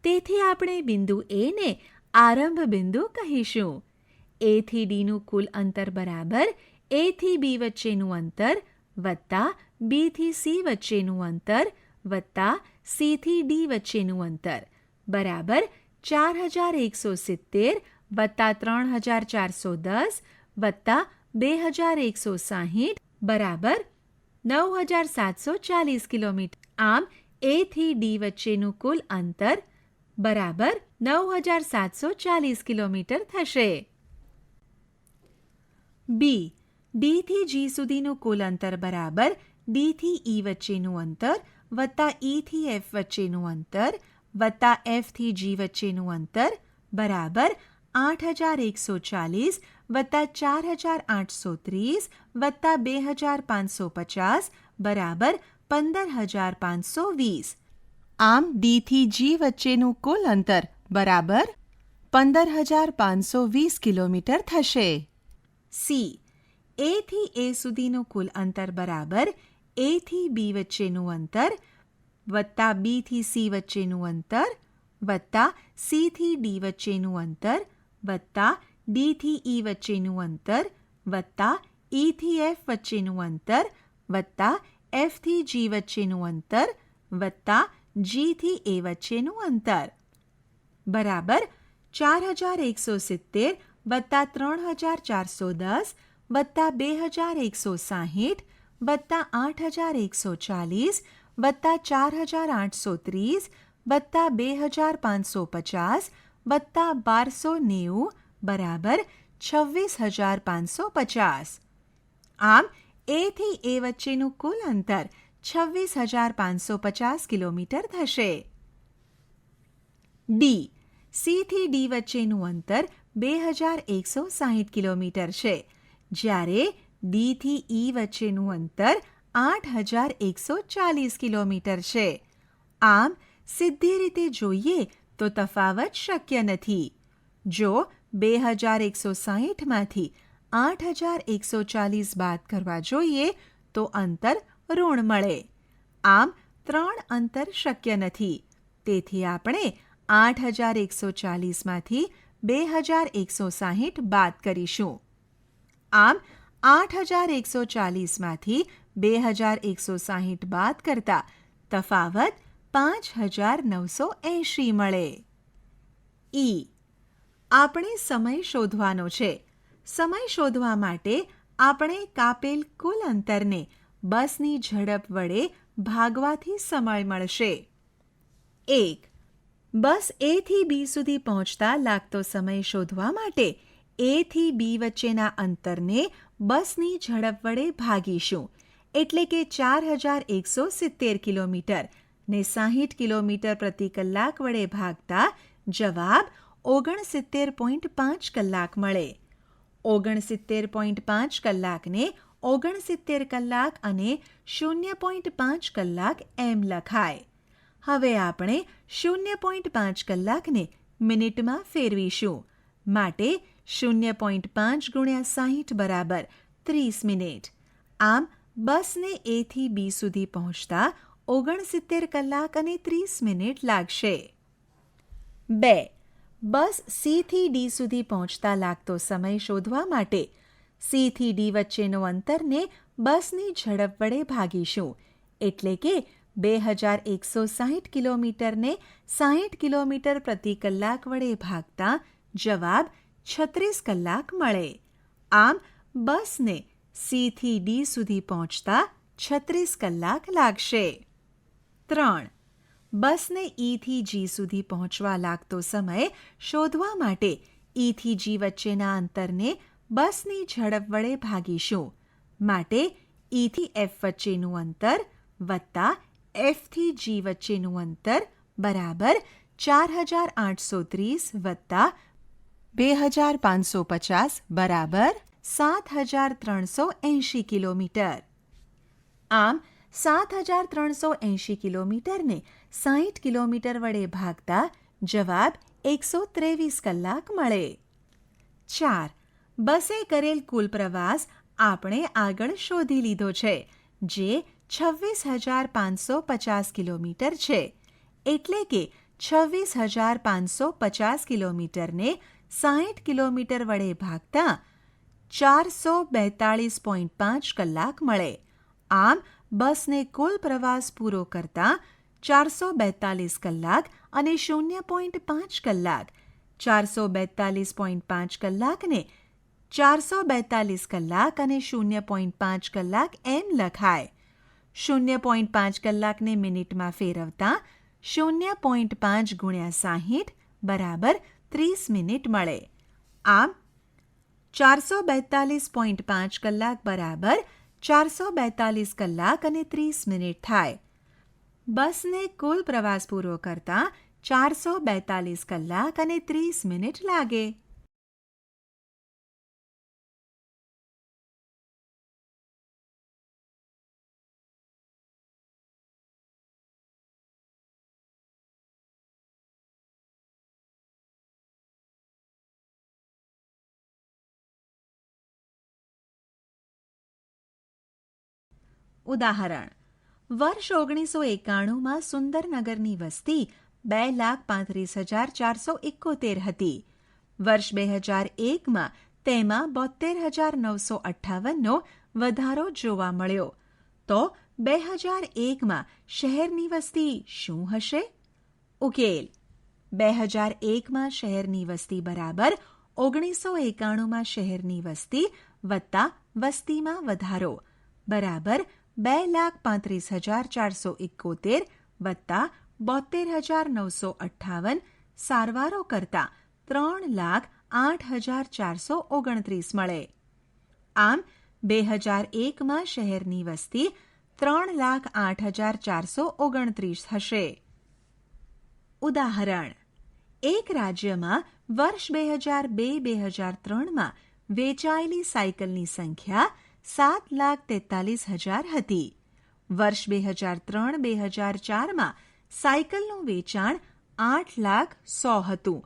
તેથી આપણે બિંદુ એને આરંભ બિંદુ કહીશું. એથી ડીનું કુલ અંતર બરાબર એથી બી વચ્ચેનું અંતર વત્તા બીથી સી વચ્ચેનું અંતર વત્તા સીથી ડી વચ્ચેનું અંતર બરાબર 4170 વત્તા 3410 વત્તા 2160 બરાબર 9740 કિલોમીટર. આમ એથી ડી વચ્ચેનું કુલ અંતર બરાબર 9740 કિલોમીટર થશે. બી. ડીથી જી સુધીનું કુલ અંતર બરાબર ડીથી ઈ વચ્ચેનું અંતર વત્તા ઈથી એફ વચ્ચેનું અંતર વત્તા એફથી જી વચ્ચેનું અંતર બરાબર 8140 વત્તા 4830 વત્તા 2550 બરાબર 15520. આમ ડીથી જી વચ્ચેનું કુલ અંતર બરાબર 15520 કિલોમીટર થશે. સી. એથી એ સુધીનું કુલ અંતર બરાબર એથી બી વચ્ચેનું અંતર વત્તા બીથી સી વચ્ચેનું અંતર વત્તા સીથી ડી વચ્ચેનું અંતર વત્તા ડીથી ઈ વચ્ચેનું અંતર વત્તા ઈથી એફ વચ્ચેનું અંતર વત્તા એફથી જી વચ્ચેનું અંતર વત્તા જીથી એ વચ્ચેનું અંતર બરાબર 4170 વત્તા 3410 વત્તા 2160 વત્તા 8140 વત્તા 4830 વત્તા 2550 વત્તા 1290 બરાબર 26550. આમ એથી એ વચ્ચેનું કુલ અંતર 26550 કિલોમીટર થશે. ડી. સીથી ડી વચ્ચેનું અંતર 2160 કિલોમીટર છે, જ્યારે ડીથી ઈ વચ્ચેનું અંતર 8140 કિલોમીટર છે. આમ સીધી રીતે જોઈએ તો તફાવત શક્ય નથી. જો 2160માંથી 8140 બાદ કરવા જોઈએ તો અંતર ઋણ મળે. આમ 3 અંતર શક્ય નથી. તેથી આપણે 8140માંથી 2160 બાદ કરીશું. આમ 8140માંથી 2160 બાદ કરતા તફાવત 5980 મળે. ઈ. આપણે સમય શોધવાનો છે. સમય શોધવા માટે આપણે કાપેલ કુલ અંતરને બસની ઝડપ વડે ભાગવાથી સમય મળશે. 1. બસ એથી બી સુધી પહોંચતા લાગતો સમય શોધવા માટે એથી બી વચ્ચેના અંતરને બસની ઝડપ વડે ભાગીશું, એટલે કે 4170 કિલોમીટર ને 60 કિલોમીટર પ્રતિ કલાક વડે ભાગતા જવાબ 69.5 કલાક મળે. 69.5 કલાકને 69 કલાક અને 0.5 કલાક એમ લખાય. હવે આપણે 0.5 કલાકને મિનિટમાં ફેરવીશું. માટે 0.5 ગુણ્યા 60 બરાબર 30 મિનિટ. આમ બસને એથી બી સુધી પહોંચતા 69 કલાક અને 30 મિનિટ લાગશે. 2. બસ સીથી ડી સુધી પહોંચતા લાગતો સમય શોધવા માટે સીથી ડી વચ્ચેનો અંતરને બસની ઝડપ વડે ભાગીશું, એટલે કે 2160 કિલોમીટરને 60 કિલોમીટર પ્રતિ કલાક વડે ભાગતા જવાબ 36 કલાક મળે. આમ બસને સીથી ડી સુધી પહોંચતા 36 કલાક લાગશે. 3. બસને ઈથી જી સુધી પહોંચવા લાગતો સમય શોધવા માટે ઈથી જી વચ્ચેના અંતરને બસની ઝડપ વડે ભાગીશું. માટે ઈ થી એફ વચ્ચેનું અંતર વત્તા એફથી જી વચ્ચેનું અંતર બરાબર 4830 વત્તા 2550 બરાબર 7380 કિલોમીટર. આમ 7380 કિલોમીટરને 60 કિલોમીટર વડે ભાગતા જવાબ 123 કલાક મળે. 4. બસે કરેલ કુલ પ્રવાસ આપણે આગળ શોધી લીધો છે, જે 26,550 કિલોમીટર છે. એટલે કે 26,550 કિલોમીટરને 60 કિલોમીટર વડે ભાગતા 442.5 કલાક મળે. આમ બસને કુલ પ્રવાસ પૂરો કરતા 442 કલાક અને 0.5 કલાક, 442.5 કલાકને 442 કલાક અને 0.5 કલાક એમ લખાય. 0.5 કલાકને મિનિટમાં ફેરવતા 0.5 ગુણ્યા 60 બરાબર 30 મિનિટ મળે. આમ 442.5 કલાક બરાબર 442 કલાક અને 30 મિનિટ થાય. બસને કુલ પ્રવાસ પૂરો કરતા 442 કલાક અને 30 મિનિટ લાગે. ઉદાહરણ: વર્ષ 1991માં સુંદરનગરની વસ્તી 2,35,471 હતી. વર્ષ 2001માં તેમાં 72,958નો વધારો જોવા મળ્યો. તો 2001માં શહેરની વસ્તી શું હશે? ઉકેલ: 2001માં શહેરની વસ્તી બરાબર 1991માં શહેરની વસ્તી વત્તા વસ્તીમાં વધારો બરાબર 2,35,471 વત્તા 72,958 સારવારો કરતા 3,08,429 મળે. આમ 2001માં શહેરની વસ્તી 3,08,429 હશે. ઉદાહરણ: એક રાજ્યમાં વર્ષ 2002-2003માં વેચાયેલી સાયકલની સંખ્યા 7,43,000 હતી. વર્ષ 2003-2004માં સાયકલનું વેચાણ 8,100,000 હતું.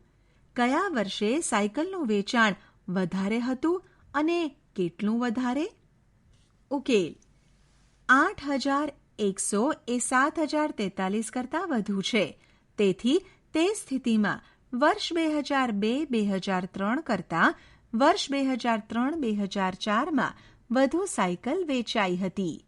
કયા વર્ષે સાયકલનું વેચાણ વધારે હતું અને કેટલું વધારે? ઉકેલ: 8,100 એ 7,043 કરતાં વધુ છે. તેથી તે સ્થિતિમાં વર્ષ 2002-2003 કરતાં વર્ષ 2003-2004માં વધુ સાયકલ વેચાઈ હતી.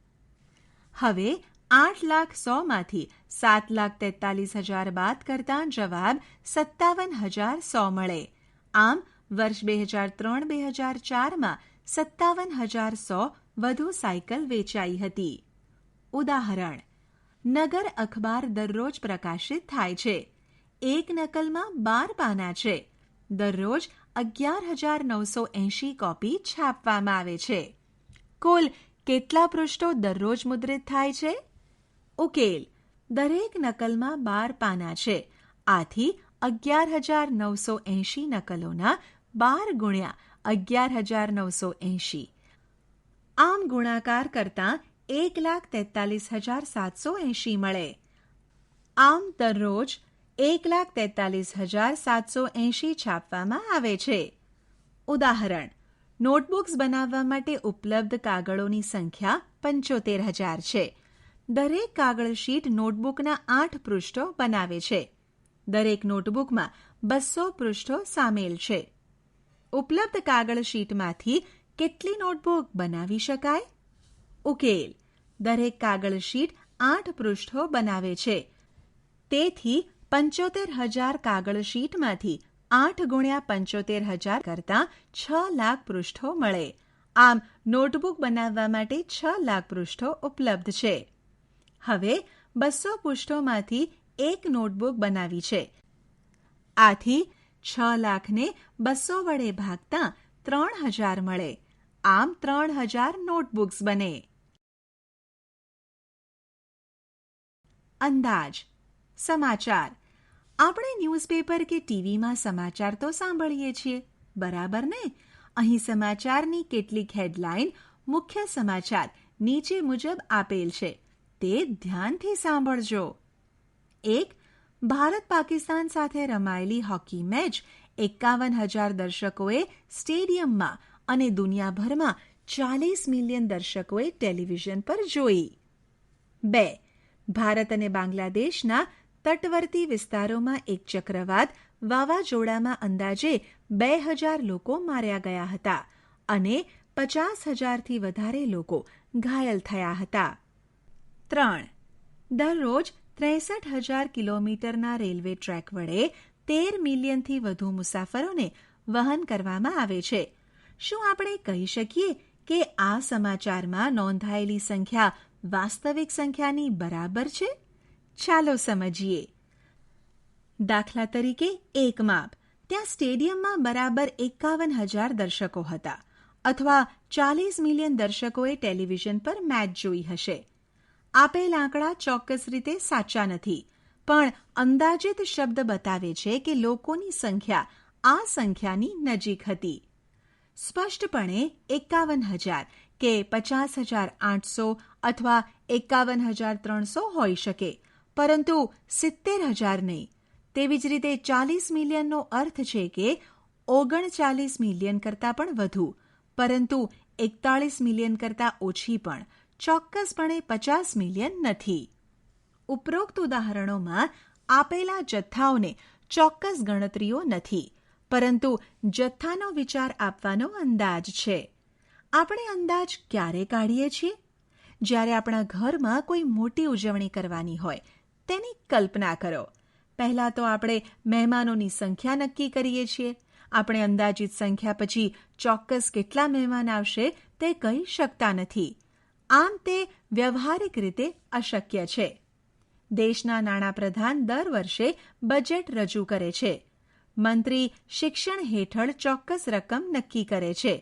હવે 8,100,000માંથી 7,43,000 બાદ કરતાં જવાબ 57,100 મળે. આમ વર્ષ 2003-2004માં 57,100 વધુ સાયકલ વેચાઈ હતી. ઉદાહરણ: નગર અખબાર દરરોજ પ્રકાશિત થાય છે. એક નકલમાં 12 પાના છે. દરરોજ 11,980 કોપી છાપવામાં આવે છે. કુલ કેટલા પૃષ્ઠો દરરોજ મુદ્રિત થાય છે? ઉકેલ: દરેક નકલમાં 12 પાના છે. આથી 11,980 નકલોના 12 ગુણ્યા 11,980. આમ ગુણાકાર કરતાં 1,43,780 મળે. આમ દરરોજ 1,43,780 છાપવામાં આવે છે. ઉદાહરણ: નોટબુક્સ બનાવવા માટે ઉપલબ્ધ કાગળોની સંખ્યા 75,000 છે. દરેક કાગળ શીટ નોટબુકના 8 પૃષ્ઠો બનાવે છે. દરેક નોટબુકમાં 200 પૃષ્ઠો સામેલ છે. ઉપલબ્ધ કાગળ શીટમાંથી કેટલી નોટબુક બનાવી શકાય? ઉકેલ: દરેક કાગળ શીટ 8 પૃષ્ઠો બનાવે છે. તેથી 75,000 કાગળ શીટમાંથી 8 ગુણ્યા 75,000 કરતાં 6,00,000 પૃષ્ઠો મળે. આમ નોટબુક બનાવવા માટે 6,00,000 પૃષ્ઠો ઉપલબ્ધ છે. હવે 200 પૃષ્ઠોમાંથી એક નોટબુક બનાવી છે. આથી 6,00,000ને 200 વડે ભાગતા 3,000 મળે. આમ 3,000 નોટબુક્સ બને. અંદાજ. સમાચાર. આપણે ન્યૂઝપેપર કે ટીવીમાં સમાચાર તો સાંભળીએ છીએ, બરાબર ને? અહીં સમાચારની કેટલીક હેડલાઇન, મુખ્ય સમાચાર નીચે મુજબ આપેલ છે, તે ધ્યાનથી સાંભળજો. 1. ભારત પાકિસ્તાન સાથે રમાયેલી હોકી મેચ 51,000 દર્શકોએ સ્ટેડિયમમાં અને દુનિયાભરમાં 40 મિલિયન દર્શકોએ ટેલિવિઝન પર જોઈ. 2. ભારત અને બાંગ્લાદેશના તટવર્તી વિસ્તારોમાં એક ચક્રવાત વાવાઝોડામાં અંદાજે 2,000 લોકો માર્યા ગયા હતા અને 50,000થી વધારે લોકો ઘાયલ થયા હતા. 3. દરરોજ 63,000 કિલોમીટરના રેલવે ટ્રેક વડે 13 મિલિયનથી વધુ મુસાફરોને વહન કરવામાં આવે છે. શું આપણે કહી શકીએ કે આ સમાચારમાં નોંધાયેલી સંખ્યા વાસ્તવિક સંખ્યાની બરાબર છે? ચાલો સમજીએ. દાખલા તરીકે એક માપ, ત્યાં સ્ટેડિયમમાં બરાબર 51,000 દર્શકો હતા, અથવા 40 મિલિયન દર્શકોએ ટેલિવિઝન પર મેચ જોઈ હશે. આપેલ આંકડા ચોક્કસ રીતે સાચા નથી, પણ અંદાજિત શબ્દ બતાવે છે કે લોકોની સંખ્યા આ સંખ્યાની નજીક હતી. સ્પષ્ટપણે 51,000 કે 50,800 અથવા 51,300 હોઈ શકે, પરંતુ 70,000 નહીં. તેવી જ રીતે 40 મિલિયનનો અર્થ છે કે 39 મિલિયન કરતાં પણ વધુ, પરંતુ 41 મિલિયન કરતાં ઓછી પણ ચોક્કસપણે 50 મિલિયન નથી. ઉપરોક્ત ઉદાહરણોમાં આપેલા જથ્થાઓને ચોક્કસ ગણતરીઓ નથી, પરંતુ જથ્થાનો વિચાર આપવાનો અંદાજ છે. આપણે અંદાજ ક્યારે કાઢીએ છીએ? જ્યારે આપણા ઘરમાં કોઈ મોટી ઉજવણી કરવાની હોય તેની કલ્પના કરો. પહેલાં તો આપણે મહેમાનોની સંખ્યા નક્કી કરીએ છીએ. આપણે અંદાજિત સંખ્યા પછી ચોક્કસ કેટલા મહેમાન આવશે તે કહી શકતા નથી. આમ તે વ્યવહારિક રીતે અશક્ય છે. દેશના નાણાપ્રધાન દર વર્ષે બજેટ રજૂ કરે છે. મંત્રી શિક્ષણ હેઠળ ચોક્કસ રકમ નક્કી કરે છે.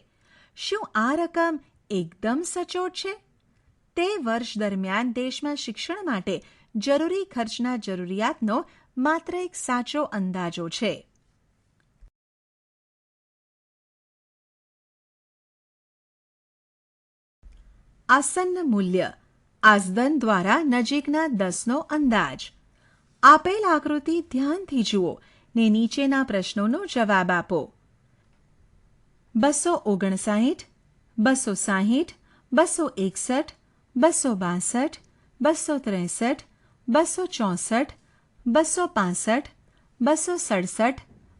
શું આ રકમ એકદમ સચોટ છે? તે વર્ષ દરમિયાન દેશમાં શિક્ષણ માટે જરૂરી ખર્ચના જરૂરિયાતનો માત્ર એક સાચો અંદાજો છે. આસન્ન મૂલ્ય, આજદન દ્વારા નજીકના 10નો અંદાજ. આપેલ આકૃતિ ધ્યાનથી જુઓ ને નીચેના પ્રશ્નોનો જવાબ આપો. 259, 260, 261, 262, 263, 264, 265, 267,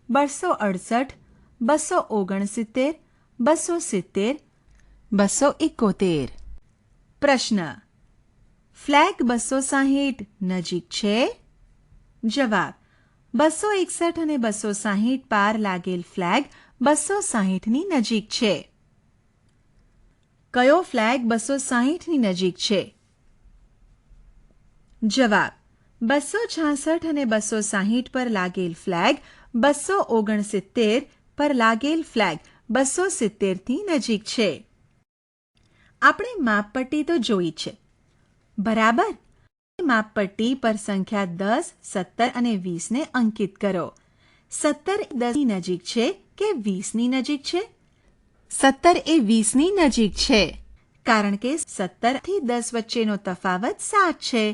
268, 269, 270, 271. પ્રશ્ન: ફ્લેગ 260 નજીક છે? જવાબ: 261 અને 260 પાર લાગેલ ફ્લેગ 260ની નજીક છે. કયો ફ્લેગ 260ની નજીક છે? જવાબ: 266 અને 260 પર લાગેલ ફ્લેગ 269 પર લાગેલ ફ્લેગ 270થી નજીક છે. આપણે માપપટ્ટી તો જોઈ છે, બરાબર? માપપટ્ટી પર સંખ્યા 10, 17 અને 20ને અંકિત કરો. 17 એ 10ની નજીક છે કે 20ની નજીક છે? 17 એ 20ની નજીક છે, કારણ કે 17 થી 10 વચ્ચેનો તફાવત 7 છે,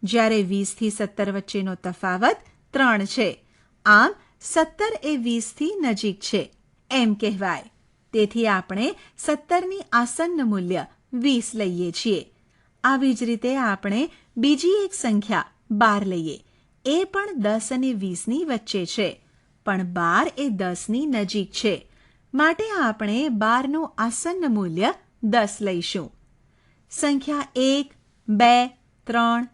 જ્યારે 20 થી 17 વચ્ચેનો તફાવત 3 છે. આમ 17 એ 20થી નજીક છે એમ કહેવાય. તેથી આપણે 17ની આસન્ન મૂલ્ય 20 લઈએ છીએ. આવી જ રીતે આપણે બીજી એક સંખ્યા 12 લઈએ. એ પણ 10 અને 20ની વચ્ચે છે, પણ 12 એ 10ની નજીક છે. માટે આપણે 12નું આસન્ન મૂલ્ય 10 લઈશું. સંખ્યા 1, 2, 3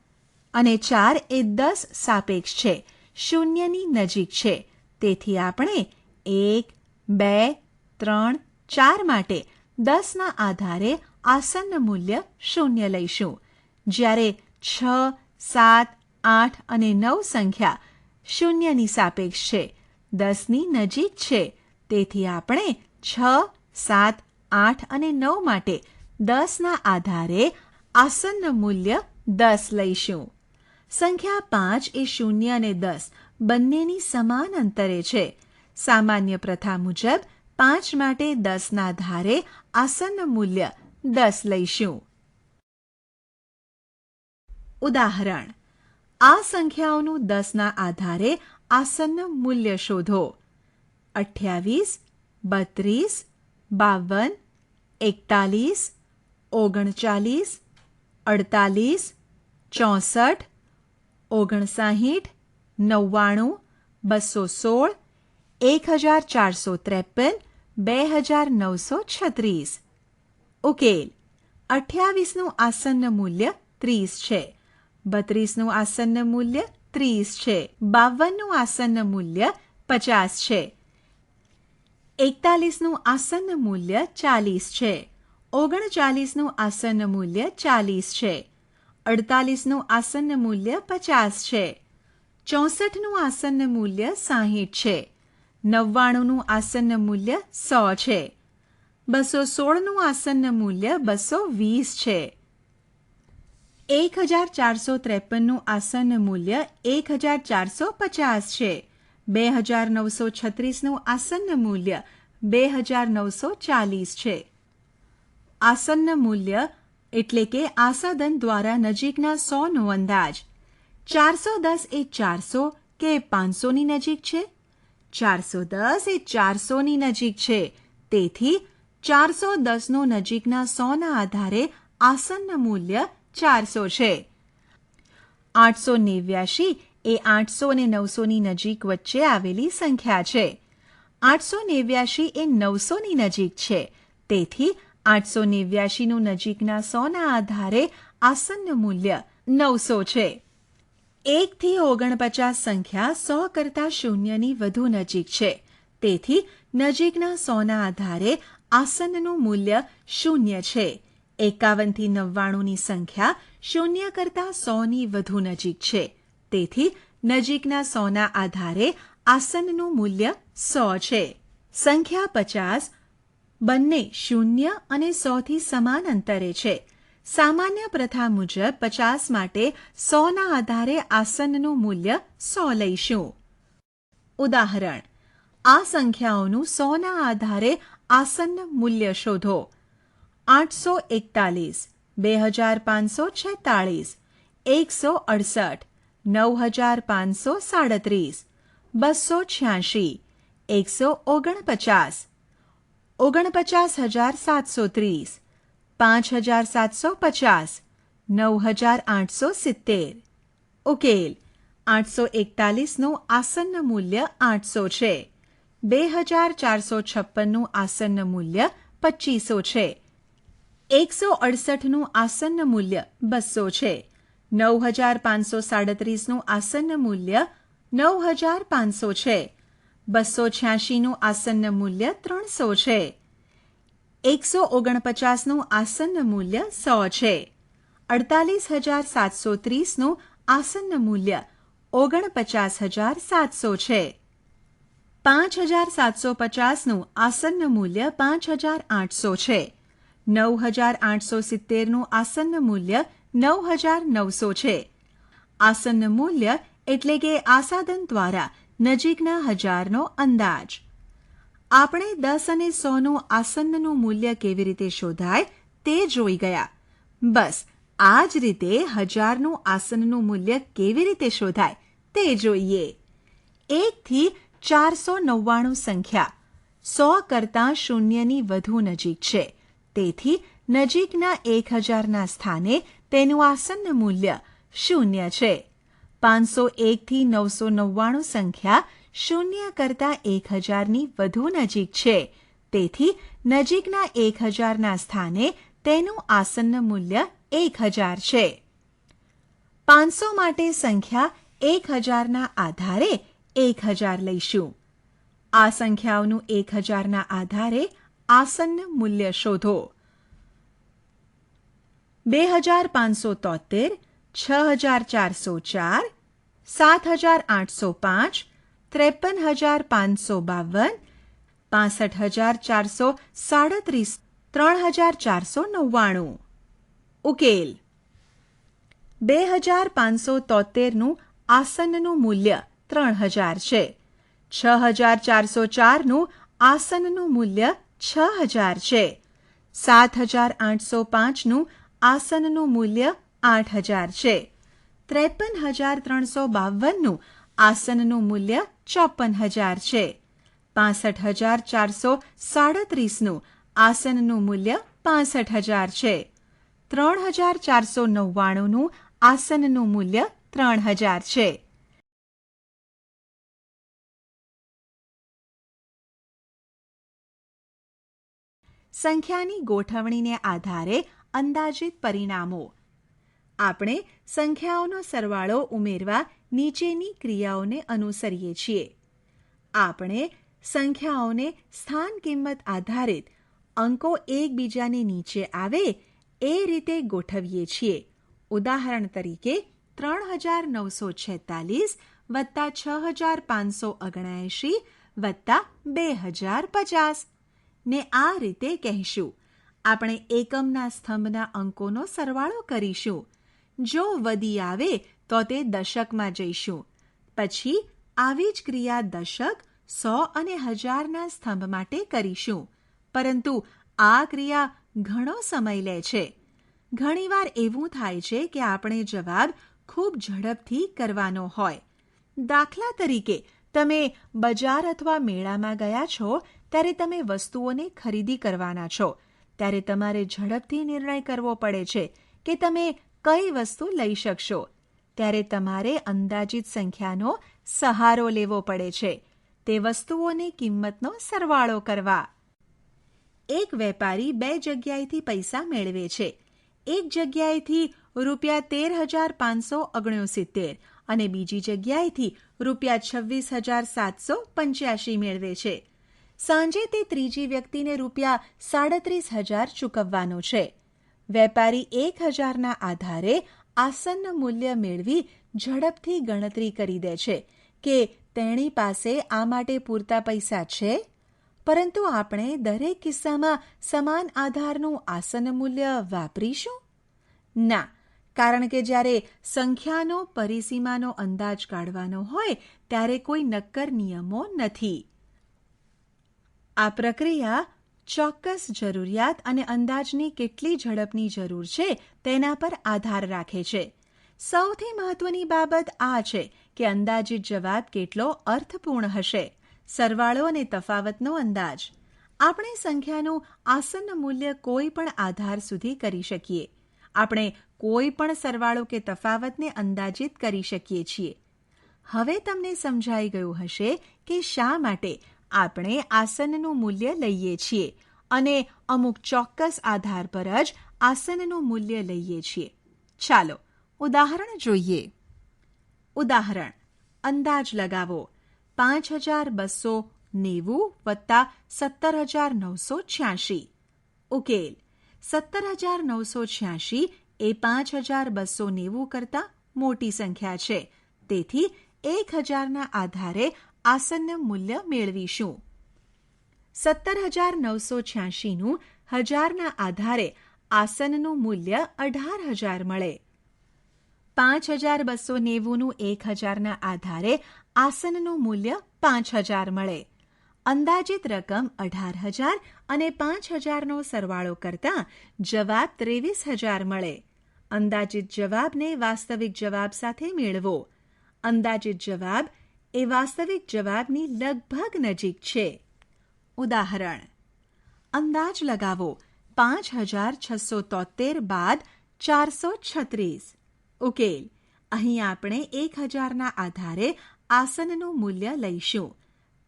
અને 4 એ 10 સાપેક્ષ છે, શૂન્યની નજીક છે. તેથી આપણે 1, 2, 3, 4 માટે 10ના આધારે આસન્ન મૂલ્ય 0 લઈશું. જ્યારે 6, 7, 8 અને 9 સંખ્યા શૂન્યની સાપેક્ષ છે, 10ની નજીક છે. તેથી આપણે 6, 7, 8 અને 9 માટે 10ના આધારે આસન્ન મૂલ્ય 10 લઈશું. સંખ્યા 5 એ 0 અને 10 બંનેની સમાન અંતરે છે. સામાન્ય પ્રથા મુજબ 5 માટે 10ના ધારે આસન્ન મૂલ્ય 10 લઈશું. ઉદાહરણ: આ સંખ્યાઓનું 10ના આધારે આસન્ન મૂલ્ય શોધો. 28, 32, 52, 41, 39, 48, 64, 59, 99, 216, 1453, 2936. ઉકેલ: 28નું આસન્ન મૂલ્ય 30 છે. 32નું આસન્ન મૂલ્ય 30 છે. 52નું આસન્ન મૂલ્ય 50 છે. 41નું આસન્ન મૂલ્ય 40 છે. 39નું આસન્ન મૂલ્ય 40 છે. 48નું આસન્ન મૂલ્ય 50 છે. 64નું આસન્ન મૂલ્ય 60 છે. 99નું આસન્ન મૂલ્ય 100 છે. 216નું આસન્ન મૂલ્ય 220 છે. 1453નું આસન્ન મૂલ્ય 1450 છે. 2936નું આસન્ન મૂલ્ય 2940 છે. આસન્ન મૂલ્ય એટલે કે આસાદન દ્વારા નજીકના 100નો અંદાજ. 410 એ 400 કે 500ની નજીક છે? 410 એ 400ની નજીક છે. તેથી 410નો નજીકના 100ના આધારે આસન્ન મૂલ્ય 400 છે. 889 એ 800 અને 900ની નજીક વચ્ચે આવેલી સંખ્યા છે. 889 એ 900ની નજીક છે. તેથી 889નું નજીકના 100ના આધારે આસન્ન મૂલ્ય 900 છે. 1 થી 49 સંખ્યા 100 કરતાં શૂન્યની વધુ નજીક છે. તેથી નજીકના 100ના આધારે આસન્નનું મૂલ્ય 0 છે. 51 થી 99ની સંખ્યા 0 કરતાં 100ની વધુ નજીક છે. તેથી નજીકના 100ના આધારે આસન્નનું મૂલ્ય 100 છે. સંખ્યા 50 બંને 0 અને 100થી સમાન અંતરે છે. સામાન્ય પ્રથા મુજબ 50 માટે 100ના આધારે આસન્નનું મૂલ્ય 100 લઈશું. ઉદાહરણ: આ સંખ્યાઓનું 100ના આધારે આસન્ન મૂલ્ય શોધો. 841, 2546, 168, 9537, 286, 149, 49730, 5750, 9870. ઉકેલ: 841નું આસન્ન મૂલ્ય 800 છે. 2456નું આસન્ન મૂલ્ય 2500 છે. 168નું આસન્ન મૂલ્ય 200 છે. 9537નું આસન્ન મૂલ્ય 9500 છે. 286નું આસન્ન મૂલ્ય 300 છે. 149નું આસન્ન મૂલ્ય 100 છે. 48730નું આસન્ન મૂલ્ય 49700 છે. 5750નું આસન્ન મૂલ્ય 5800 છે. 9870નું આસન્ન મૂલ્ય 9900 છે. આસન્ન મૂલ્ય એટલે કે આસાદન દ્વારા નજીકના હજારનો અંદાજ. આપણે 10 અને 100નું આસન્નનું મૂલ્ય કેવી રીતે શોધાય તે જોઈ ગયા. બસ આ જ રીતે હજારનું આસન્નનું મૂલ્ય કેવી રીતે શોધાય તે જોઈએ. 1 થી 499 સંખ્યા 100 કરતાં શૂન્યની વધુ નજીક છે. તેથી નજીકના 1000ના સ્થાને તેનું આસન્ન મૂલ્ય 0 છે. 501 થી 999 સંખ્યા 0 કરતાં 1000ની વધુ નજીક છે. તેથી નજીકના 1000ના સ્થાને તેનું આસન્ન મૂલ્ય 1000 છે. 500 માટે સંખ્યા 1000ના આધારે 1000 લઈશું. આ સંખ્યાઓનું 1000ના આધારે આસન્ન મૂલ્ય શોધો. 2573, 6404, 7805, 53552, 65437, 3499. ઉકેલ: 2573નું આસનનું મૂલ્ય 3000 છે. 6404નું આસનનું મૂલ્ય 6000 છે. 7805નું આસનનું મૂલ્ય 8000 છે. 53352નું આસનનું મૂલ્ય 54000 છે. 65437નું આસનનું મૂલ્ય 65000 છે. 3499નું આસનનું મૂલ્ય 3000 છે. સંખ્યાની ગોઠવણીને આધારે અંદાજિત પરિણામો. આપણે સંખ્યાઓનો સરવાળો ઉમેરવા નીચેની ક્રિયાઓને અનુસરીએ છીએ. આપણે સંખ્યાઓને સ્થાન કિંમત આધારિત અંકો એકબીજાની નીચે આવે એ રીતે ગોઠવીએ છીએ. ઉદાહરણ તરીકે 3946 વત્તા 6579 વત્તા 2050 ને આ રીતે કહીશું. આપણે એકમના સ્તંભના અંકોનો સરવાળો કરીશું. જો વધી આવે તો તે દશકમાં જઈશું. પછી આવી જ ક્રિયા દશક, 100 અને 1000ના સ્તંભ માટે કરીશું. પરંતુ આ ક્રિયા ઘણો સમય લે છે. ઘણીવાર એવું થાય છે કે આપણે જવાબ ખૂબ ઝડપથી કરવાનો હોય. દાખલા તરીકે, તમે બજાર અથવા મેળામાં ગયા છો ત્યારે તમે વસ્તુઓને ખરીદી કરવાના છો. ત્યારે તમારે ઝડપથી નિર્ણય કરવો પડે છે કે તમે કઈ વસ્તુ લઈ શકશો. ત્યારે તમારે અંદાજિત સંખ્યાનો સહારો લેવો પડે છે. તે વસ્તુઓની કિંમતનો સરવાળો કરવા. એક વેપારી 2 જગ્યાએથી પૈસા મેળવે છે. એક જગ્યાએથી ₹13,569 અને બીજી જગ્યાએથી ₹26,785 મેળવે છે. સાંજે તે ત્રીજી વ્યક્તિને ₹37,500 ચૂકવવાનો છે. વેપારી 1000ના આધારે આસન્ન મૂલ્ય મેળવી ઝડપથી ગણતરી કરી દે છે કે તેણી પાસે આ માટે પૂરતા પૈસા છે. પરંતુ આપણે દરેક કિસ્સામાં સમાન આધારનું આસન્ન મૂલ્ય વાપરીશું? ના, કારણ કે જ્યારે સંખ્યાનો પરિસીમાનો અંદાજ કાઢવાનો હોય ત્યારે કોઈ નક્કર નિયમો નથી. આ પ્રક્રિયા ચોક્કસ જરૂરિયાત અને અંદાજની કેટલી ઝડપની જરૂર છે તેના પર આધાર રાખે છે. સૌથી મહત્વની બાબત આ છે કે અંદાજિત જવાબ કેટલો અર્થપૂર્ણ હશે. સરવાળો અને તફાવતનો અંદાજ. આપણે સંખ્યાનું આસન્ન મૂલ્ય કોઈ પણ આધાર સુધી કરી શકીએ. આપણે કોઈ પણ સરવાળો કે તફાવતને અંદાજિત કરી શકીએ છીએ. હવે તમને સમજાઈ ગયું હશે કે શા માટે આપણે આસન્નનું મૂલ્ય લઈએ છીએ અને અમુક ચોક્કસ આધાર પર જ આસન્નનું મૂલ્ય લઈએ છીએ. ચાલો ઉદાહરણ જોઈએ. ઉદાહરણ: અંદાજ લગાવો. 5290 વત્તા 17986. ઉકેલ: 17986 એ 5290 કરતાં મોટી સંખ્યા છે. તેથી 1000ના આધારે આસન્ન મૂલ્ય મેળવીશું. 17986નું 1000ના આધારે આસન્નનું મૂલ્ય 18000 મળે. 5290નું 1000ના આધારે આસન્નનું મૂલ્ય 5000 મળે. અંદાજિત રકમ 18000 અને 5000નો સરવાળો કરતાં જવાબ 23000 મળે. અંદાજિત જવાબને વાસ્તવિક જવાબ સાથે મેળવો. અંદાજિત જવાબ એ વાસ્તવિક જવાબની લગભગ નજીક છે. ઉદાહરણ: અંદાજ લગાવો. 5673 બાદ 436. ઉકેલ: અહીં આપણે 1000ના આધારે આસન્નનું મૂલ્ય લઈશું.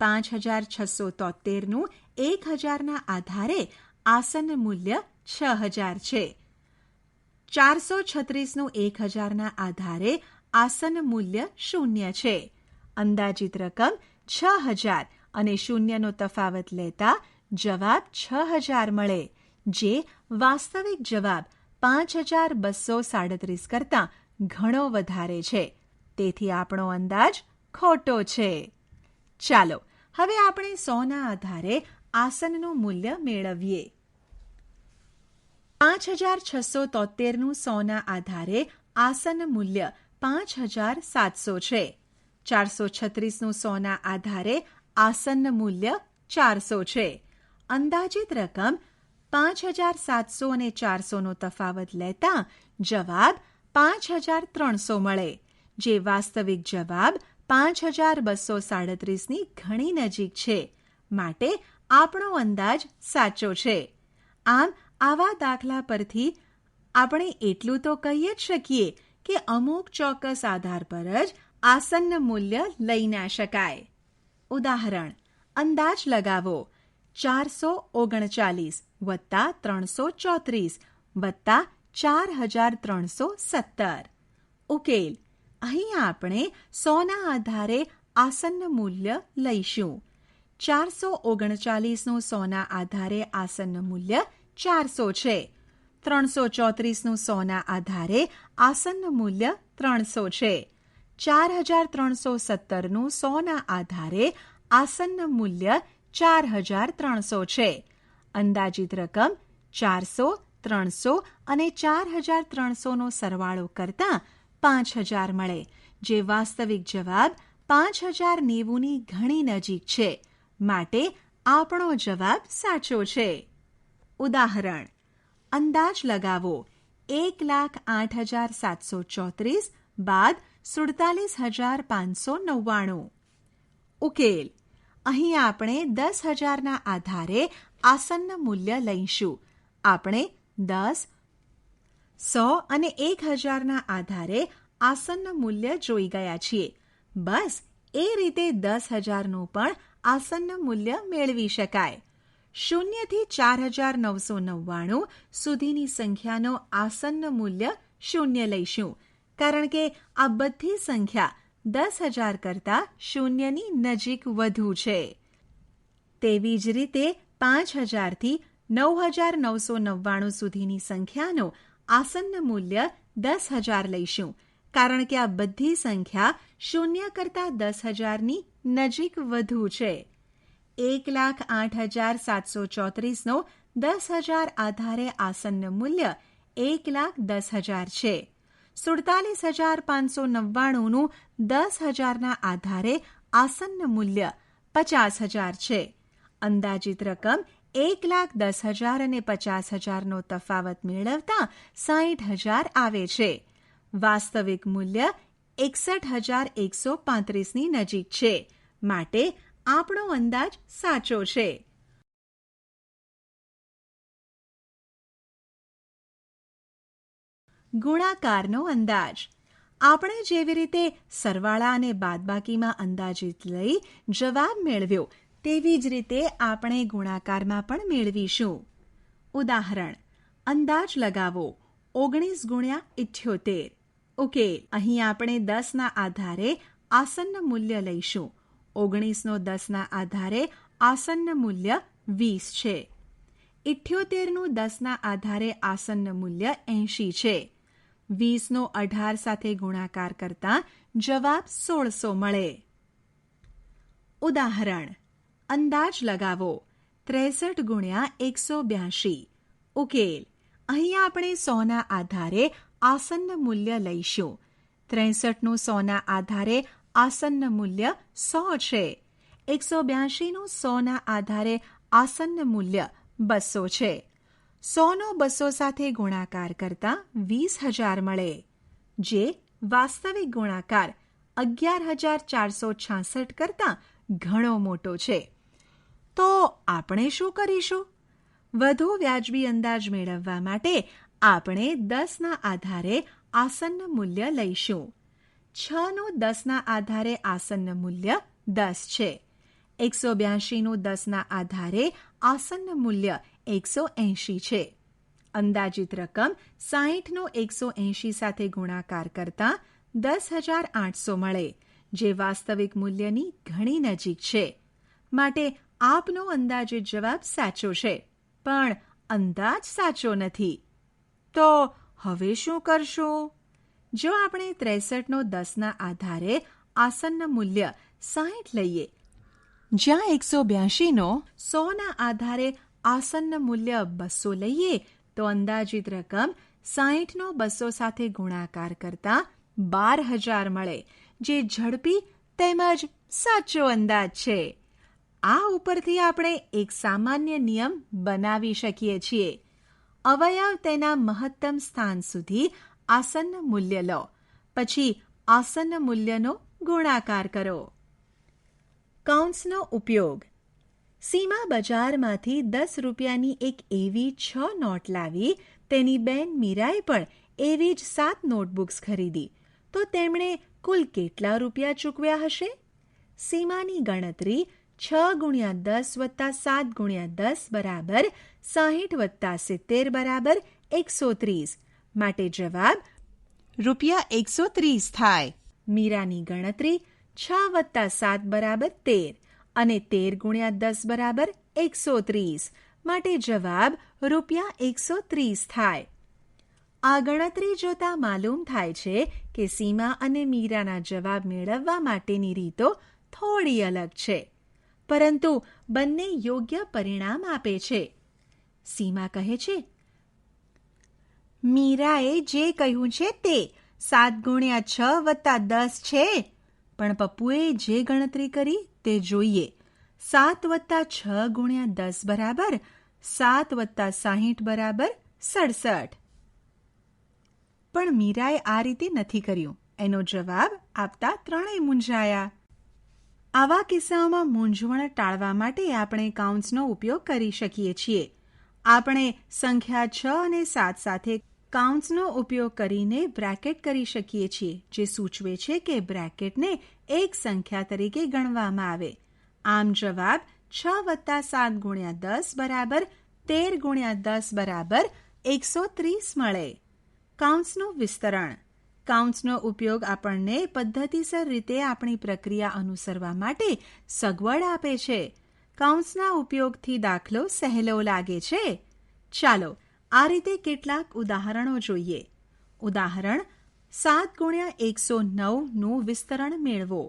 5673નું 1000ના આધારે આસન્ન મૂલ્ય 6000 છે. 436નું 1000ના આધારે આસન્ન મૂલ્ય 0 છે. અંદાજિત રકમ 6000 અને 0નો તફાવત લેતા જવાબ 6000 મળે, જે વાસ્તવિક જવાબ 5237 કરતાં ઘણો વધારે છે. તેથી આપણો અંદાજ ખોટો છે. ચાલો હવે આપણે 100ના આધારે આસન્નનું મૂલ્ય મેળવીએ. 5673નું 100ના આધારે આસન્ન મૂલ્ય 5,700 છે. 436નું સોના આધારે આસન્ન મૂલ્ય 400 છે. અંદાજિત રકમ 5,700 અને 400નો તફાવત લેતા જવાબ 5,300 મળે, જે વાસ્તવિક જવાબ 5,237ની ઘણી નજીક છે. માટે આપણો અંદાજ સાચો છે. આમ આવા દાખલા પરથી આપણે એટલું તો કહી જ શકીએ કે અમુક ચોક્કસ આધાર પર જ આસન્ન મૂલ્ય લઈ ના શકાય. ઉદાહરણ: અંદાજ લગાવો 439 વત્તા 334 વત્તા 4,317. ઉકેલ: અહીં આપણે 100ના આધારે આસન્ન મૂલ્ય લઈશું. 439નું સોના આધારે આસન્ન મૂલ્ય 400 છે. 334નું સોના આધારે આસન્ન મૂલ્ય 300 છે. 4,317નું સોના આધારે આસન્ન મૂલ્ય 4,300 છે. અંદાજિત રકમ 400, 300 અને 4,300નો સરવાળો કરતા 5,000 મળે, જે વાસ્તવિક જવાબ 5,090ની ઘણી નજીક છે. માટે આપણો જવાબ સાચો છે. ઉદાહરણ: અંદાજ લગાવો 1,08,734 બાદ 47,599. ઉકેલ: અહીં આપણે 10,000ના આધારે આસન્ન મૂલ્ય લઈશું. આપણે 10, 100 અને 1,000ના આધારે આસન્ન મૂલ્ય જોઈ ગયા છીએ. બસ એ રીતે 10,000નું પણ આસન્ન મૂલ્ય મેળવી શકાય. 0 થી 4,999 સુધીની સંખ્યાનો આસન્ન મૂલ્ય 0 લઈશું, કારણ કે આ બધી સંખ્યા 10,000 કરતાં 0ની નજીક વધુ છે. તેવી જ રીતે 5,000 થી 9,999 સુધીની સંખ્યાનો આસન્ન મૂલ્ય 10,000 લઈશું, કારણ કે આ બધી સંખ્યા 0 કરતાં 10,000ની નજીક વધુ છે. 1,08,734નો 10,000 આધારે આસન્ન મૂલ્ય 1,10,000 છે. 47,599નું 10,000ના આધારે આસન્ન મૂલ્ય 50,000 છે. અંદાજિત રકમ 1,10,000 અને 50,000નો તફાવત મેળવતા 60,000 આવે છે. વાસ્તવિક મૂલ્ય 61,135ની નજીક છે. માટે આપણો અંદાજ સાચો છે. ગુણાકારનો અંદાજ. આપણે જેવી રીતે સરવાળા અને બાદબાકીમાં અંદાજિત લઈ જવાબ મેળવ્યો, તેવી જ રીતે આપણે ગુણાકારમાં પણ મેળવીશું. ઉદાહરણ: અંદાજ લગાવો 19 ગુણ્યા 78. ઉકેલ: અહીં આપણે 10ના આધારે આસન્ન મૂલ્ય લઈશું. 19નો 10ના આધારે આસન્ન મૂલ્ય 20 છે. 78નું 10ના આધારે આસન્ન મૂલ્ય 80 છે. 20નો 18 સાથે ગુણાકાર કરતા જવાબ 1600 મળે. ઉદાહરણ: અંદાજ લગાવો 63 ગુણ્યા 182. ઉકેલ: અહીં આપણે 100ના આધારે આસન્ન મૂલ્ય લઈશું. 63નું 100ના આધારે આસન્ન મૂલ્ય 100 છે. 182નું 100ના આધારે આસન્ન મૂલ્ય 200 છે. 100નો 200 સાથે ગુણાકાર કરતા 20,000 મળે, જે વાસ્તવિક ગુણાકાર 11,466 કરતાં ઘણો મોટો છે. તો આપણે શું કરીશું? વધુ વ્યાજબી અંદાજ મેળવવા માટે આપણે 10ના આધારે આસન્ન મૂલ્ય લઈશું. 6નું 10ના આધારે આસન્ન મૂલ્ય 10 છે. 182નું 10ના આધારે આસન્ન મૂલ્ય 180 છે. અંદાજિત રકમ 60નો 180 સાથે ગુણાકાર કરતા 10,800 મળે, જે વાસ્તવિક મૂલ્યની ઘણી નજીક છે. માટે આપનો અંદાજિત જવાબ સાચો છે, પણ અંદાજ સાચો નથી. તો હવે શું કરશું? જો આપણે 63નો 10ના આધારે આસન્ન મૂલ્ય 60 લઈએ, જ્યાં 182નો 100ના આધારે આસન્ન મૂલ્ય 200 લઈએ, તો અંદાજિત રકમ 60નો 200 સાથે ગુણાકાર કરતાં 12,000 મળે, જે ઝડપી તેમજ સાચો અંદાજ છે. આ ઉપરથી આપણે એક સામાન્ય નિયમ બનાવી શકીએ છીએ. અવયવ તેના મહત્તમ સ્થાન સુધી આસન્ન મૂલ્ય લો, પછી આસન્ન મૂલ્યનો ગુણાકાર કરો. કૌંસનો ઉપયોગ. સીમા બજારમાંથી 10 રૂપિયાની એક એવી 6 નોટ લાવી તેની બેન મીરાએ પણ એવી જ 7 નોટબુક્સ ખરીદી, તો તેમણે કુલ કેટલા રૂપિયા ચૂકવ્યા હશે? સીમાની ગણતરી 6 × 10 + 7 × 10 બરાબર 60 + 70 બરાબર 130. માટે જવાબ ₹130 થાય. મીરાની ગણતરી 6 + 7 બરાબર 13 અને 13 × 10 બરાબર 130. માટે જવાબ ₹130 થાય. આ ગણતરી જોતા માલુમ થાય છે કે સીમા અને મીરાના જવાબ મેળવવા માટેની રીતો થોડી અલગ છે, પરંતુ બંને યોગ્ય પરિણામ આપે છે. સીમા કહે છે, મીરાએ જે કહ્યું છે તે 7 × 6 + 10 છે, પણ પપ્પુએ જે ગણતરી કરી તે જોઈએ. 7 + 6 × 10 બરાબર 7 + 60 બરાબર 67. પણ મીરાએ આ રીતે નથી કર્યું. એનો જવાબ આપતા ત્રણેય મૂંઝાયા. આવા કિસ્સાઓમાં મૂંઝવણ ટાળવા માટે આપણે કૌંસનો ઉપયોગ કરી શકીએ છીએ. આપણે સંખ્યા 6 અને 7 સાથે કૌંસનો ઉપયોગ કરીને બ્રેકેટ કરી શકીએ છીએ, જે સૂચવે છે કે બ્રેકેટને એક સંખ્યા તરીકે ગણવામાં આવે. આમ જવાબ 6 + 7 × 10 બરાબર 13 × 10 બરાબર 130 મળે. કૌંસનું વિસ્તરણ. કૌંસનો ઉપયોગ આપણને પદ્ધતિસર રીતે આપણી પ્રક્રિયા અનુસરવા માટે સગવડ આપે છે. કૌંસના ઉપયોગથી દાખલો સહેલો લાગે છે. ચાલો આ રીતે કેટલાક ઉદાહરણો જોઈએ. ઉદાહરણ 7 × 109નું વિસ્તરણ મેળવો.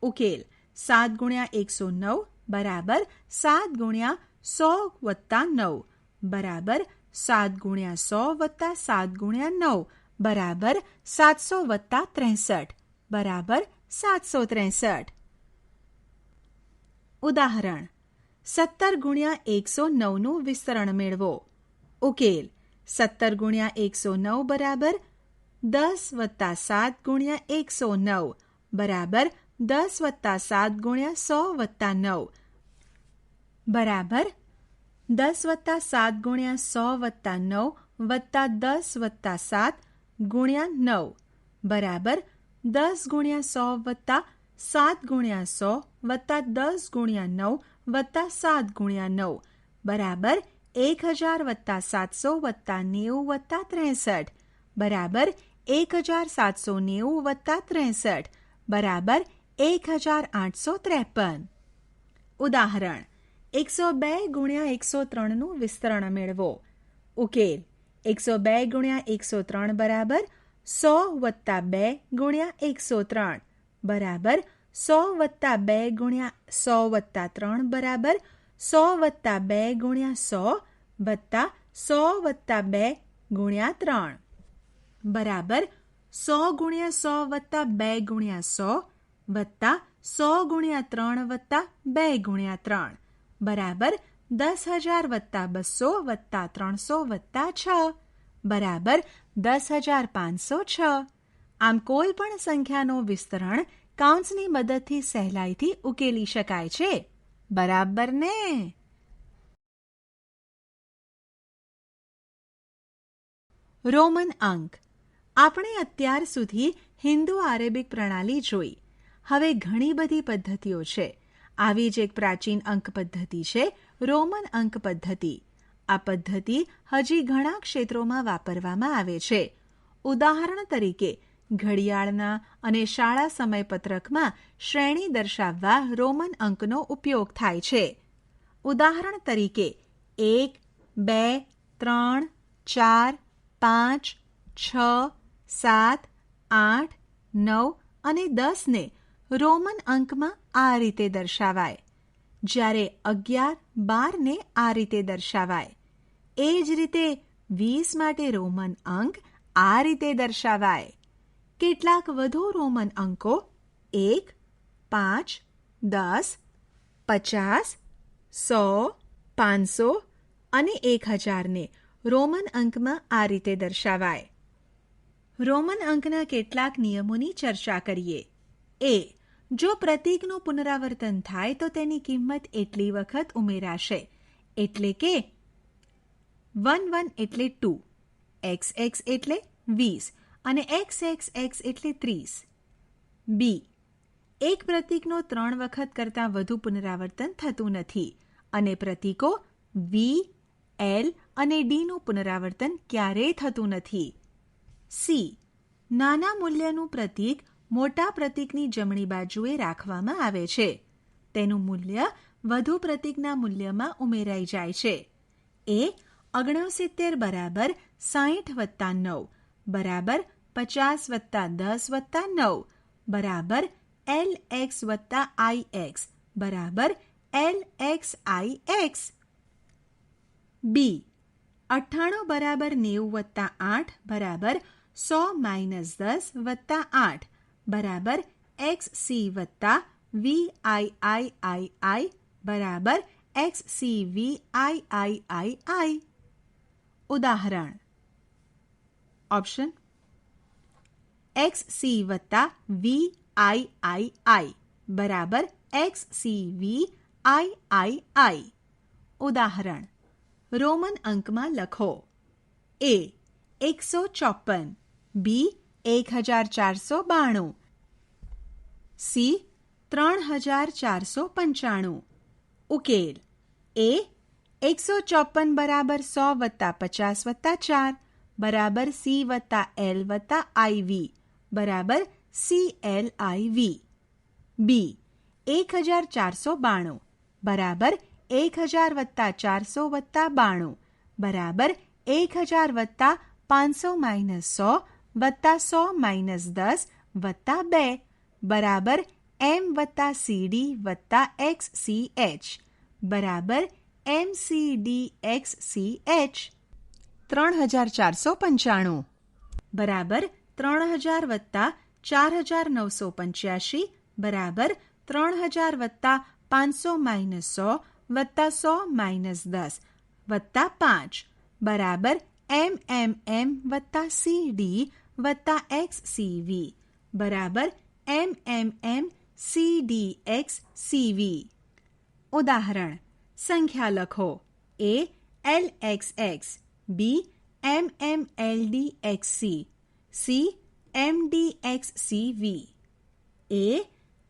ઉકેલ 7 × 109 બરાબર 7 × 100 + 9 બરાબર 7 × 100 + 7 × 9 બરાબર 700 + 63 બરાબર 763. ઉદાહરણ 17 × 109નું વિસ્તરણ મેળવો. ઉકેલ 17 × 109 બરાબર 10 + 7 × 109 બરાબર 10 + 7 × 100 + 9 બરાબર 10 + 7 × 100 + 9 વત્તા 10 + 7 × 9 બરાબર 10 × 100 + 7 × 100 વત્તા 10 × 9 વત્તા 7 × 9 બરાબર 1000 + 700 + 90 + 63 બરાબર 1790 + 63 બરાબર 1853. ઉદાહરણ 102 × 103નું વિસ્તરણ મેળવો. ઉકેલ 102 × 103 બરાબર 100 + 2 × 103 બરાબર 100 + 2 × 100 + 3 બરાબર 100 + 2 × 100 વત્તા 100 + 2 × 3 બરાબર 100 × 100 વત્તા 2 × 100 વત્તા 100 × 3 વત્તા 2 × 3 બરાબર 10,000 વત્તા 200 વત્તા 300 વત્તા 6 બરાબર 10,506. આમ કોઈ પણ સંખ્યાનો વિસ્તરણ કૌંસની મદદથી સહેલાઈથી ઉકેલી શકાય છે. બરાબર ને? રોમન અંક. આપણે અત્યાર સુધી હિન્દુ આરેબિક પ્રણાલી જોઈ. હવે ઘણી બધી પદ્ધતિઓ છે. આવી જ એક પ્રાચીન અંક પદ્ધતિ છે રોમન અંક પદ્ધતિ. આ પદ્ધતિ હજી ઘણા ક્ષેત્રોમાં વાપરવામાં આવે છે. ઉદાહરણ તરીકે ઘડિયાળના અને શાળા સમયપત્રકમાં શ્રેણી દર્શાવવા રોમન અંકનો ઉપયોગ થાય છે. ઉદાહરણ તરીકે 1, 2, 3, 4, 5, 6, 7, 8, 9 અને 10ને રોમન અંકમાં આ રીતે દર્શાવાય, જ્યારે 11, 12ને આ રીતે દર્શાવાય. એ જ રીતે 20 માટે રોમન અંક આ રીતે દર્શાવાય. કેટલાક વધુ રોમન અંકો 1, 5, 10, 50, 100, 500 અને 1000ને રોમન અંકમાં આ રીતે દર્શાવાય. રોમન અંકના કેટલાક નિયમોની ચર્ચા કરીએ. એ. જો પ્રતીકનું પુનરાવર્તન થાય તો તેની કિંમત એટલી વખત ઉમેરાશે, એટલે કે 1 એટલે 2, XX એટલે 20 અને XXX એટલે 30. બી. એક પ્રતીકનો 3 વખત કરતાં વધુ પુનરાવર્તન થતું નથી અને પ્રતીકો V, L અને Dનું પુનરાવર્તન ક્યારેય થતું નથી. સી. નાના મૂલ્યનું પ્રતીક મોટા પ્રતીકની જમણી બાજુએ રાખવામાં આવે છે. તેનું મૂલ્ય વધુ પ્રતીકના મૂલ્યમાં ઉમેરાઈ જાય છે. એ. 69 બરાબર 60 વત્તા 9 બરાબર 50 વત્તા 10 વત્તા 9 બરાબર LX વત્તા IX બરાબર LXIX. બી. 98 બરાબર 90 વત્તા 8 બરાબર 100 માઇનસ 10 વત્તા 8 બરાબર XC વત્તા VIII બરાબર XCVIII. ઉદાહરણ. ઓપ્શન. XC વત્તા VIII બરાબર XCVIII. ઉદાહરણ. રોમન અંકમાં લખો. એ. 154, બી. 1492, સી. 3495. ઉકેલ. એ. 154 બરાબર 100 વત્તા 50 વત્તા 4 બરાબર સી વત્તા એલ વત્તા IV બરાબર CLIV. બી. 1492 બરાબર 1000 વત્તા 400 વત્તા 92 બરાબર 1000 વત્તા 500 માઇનસ 100 વત્તા 100 માઇનસ 10 વત્તા 2 બરાબર M વત્તા CD વત્તા XCH બરાબર MCDXCH. 3495 બરાબર 3000 વત્તા 4985 બરાબર 3000 વત્તા 500 માઇનસ 100 વત્તા 100 માઇનસ 10 વત્તા 5 બરાબર MMM વત્તા CD વત્તા XCV બરાબર MMM CDXCV. ઉદાહરણ. સંખ્યા લખો. એ. LXX, બી. MMLDXC, C. MDXCV. એ.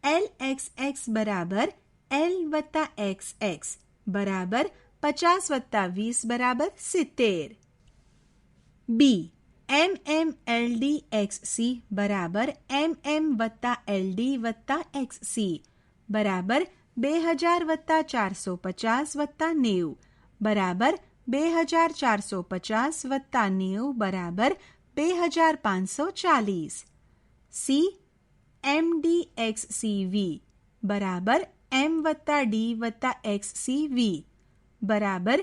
LXX બરાબર L વત્તા XX બરાબર 50 વત્તા 20 બરાબર 70. બી. MMLDXC બરાબર MM વત્તા LD વત્તા XC બરાબર 2000 વત્તા 450 વત્તા 90 બરાબર 2450 વત્તા 90 બરાબર 2540. સી. MDXCV બરાબર M વત્તા D વત્તા XCV બરાબર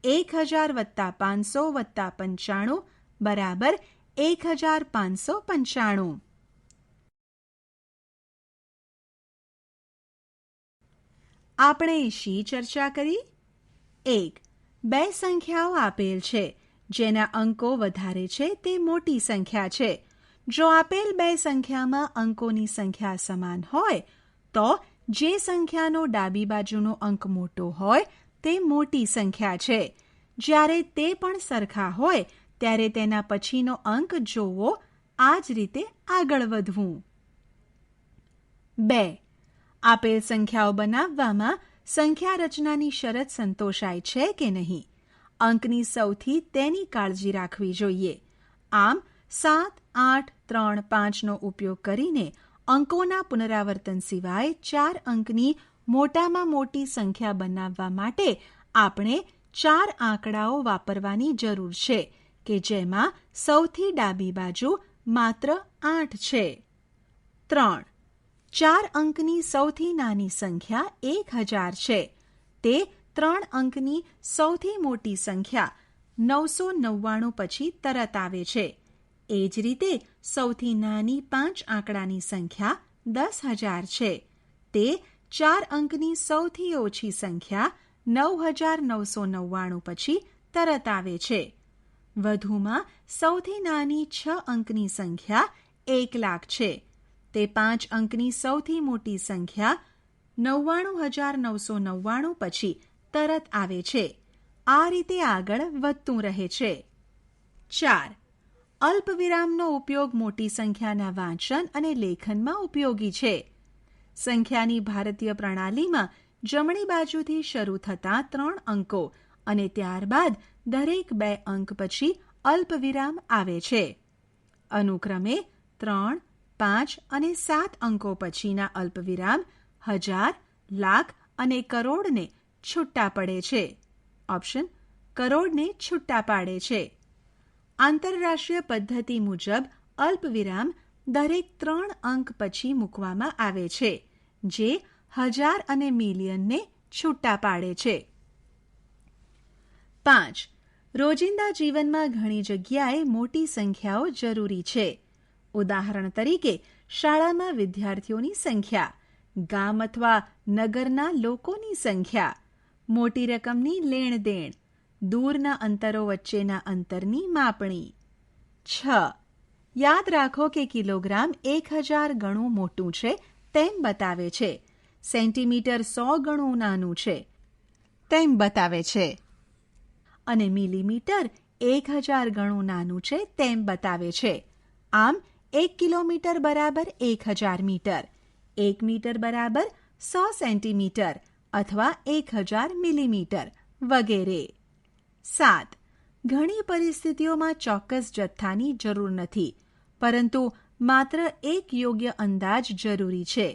1000 વત્તા 500 વત્તા 95 બરાબર 1595. આપણે શી ચર્ચા કરી? 1. બે સંખ્યાઓ આપેલ છે જેના અંકો વધારે છે તે મોટી સંખ્યા છે. જો આપેલ બે સંખ્યામાં અંકોની સંખ્યા સમાન હોય તો જે સંખ્યાનો ડાબી બાજુનો અંક મોટો હોય તે મોટી સંખ્યા છે. જ્યારે તે પણ સરખા હોય ત્યારે તેના પછીનો અંક જોવો. આ જ રીતે આગળ વધવું. 2. આપેલ સંખ્યાઓ બનાવવામાં સંખ્યા રચનાની શરત સંતોષાય છે કે નહીં. અંકની સૌથી તેની કાળજી રાખવી જોઈએ. આમ 7, 8, 3, 5નો ઉપયોગ કરીને અંકોના પુનરાવર્તન સિવાય 4 અંકની મોટામાં મોટી સંખ્યા બનાવવા માટે આપણે 4 આંકડાઓ વાપરવાની જરૂર છે કે જેમાં સૌથી ડાબી બાજુ માત્ર 8 છે. 3. 4 અંકની સૌથી નાની સંખ્યા 1000 છે. તે 3 અંકની સૌથી મોટી સંખ્યા 999 પછી તરત આવે છે. એ જ રીતે સૌથી નાની 5 આંકડાની સંખ્યા 10,000 છે. તે 4 અંકની સૌથી ઓછી સંખ્યા 9,999 પછી તરત આવે છે. વધુમાં સૌથી નાની 6 અંકની સંખ્યા 1,00,000 છે. તે 5 અંકની સૌથી મોટી સંખ્યા 99,999 પછી તરત આવે છે. આ રીતે આગળ વધતું રહે છે. 4. અલ્પવિરામનો ઉપયોગ મોટી સંખ્યાના વાંચન અને લેખનમાં ઉપયોગી છે. સંખ્યાની ભારતીય પ્રણાલીમાં જમણી બાજુથી શરૂ થતા 3 અંકો અને ત્યારબાદ દરેક 2 અંક પછી અલ્પવિરામ આવે છે. અનુક્રમે 3, 5 અને 7 અંકો પછીના અલ્પવિરામ 1000, લાખ અને કરોડને છૂટા પડે છે. ઓપ્શન કરોડને છૂટા પાડે છે. આંતરરાષ્ટ્રીય પદ્ધતિ મુજબ અલ્પવિરામ દરેક 3 અંક પછી મૂકવામાં આવે છે, જે 1000 અને મિલિયનને છૂટા પાડે છે. 5. રોજિંદા જીવનમાં ઘણી જગ્યાએ મોટી સંખ્યાઓ જરૂરી છે. ઉદાહરણ તરીકે શાળામાં વિદ્યાર્થીઓની સંખ્યા, ગામ અથવા નગરના લોકોની સંખ્યા, મોટી રકમની લેણદેણ, દૂરના અંતરો વચ્ચેના અંતરની માપણી. 6. યાદ રાખો કે કિલોગ્રામ 1000 ગણું મોટું છે તેમ બતાવે છે. સેન્ટીમીટર 100 ગણું નાનું છે તેમ બતાવે છે. અને મિલીમીટર 1000 ગણું નાનું છે તેમ બતાવે છે. આમ 1 કિલોમીટર બરાબર 1000 મીટર, 1 મીટર બરાબર 100 સેન્ટીમીટર અથવા 1000 મિલીમીટર વગેરે. 7. ઘણી પરિસ્થિતિઓમાં ચોક્કસ જથ્થાની જરૂર નથી, પરંતુ માત્ર એક યોગ્ય અંદાજ જરૂરી છે.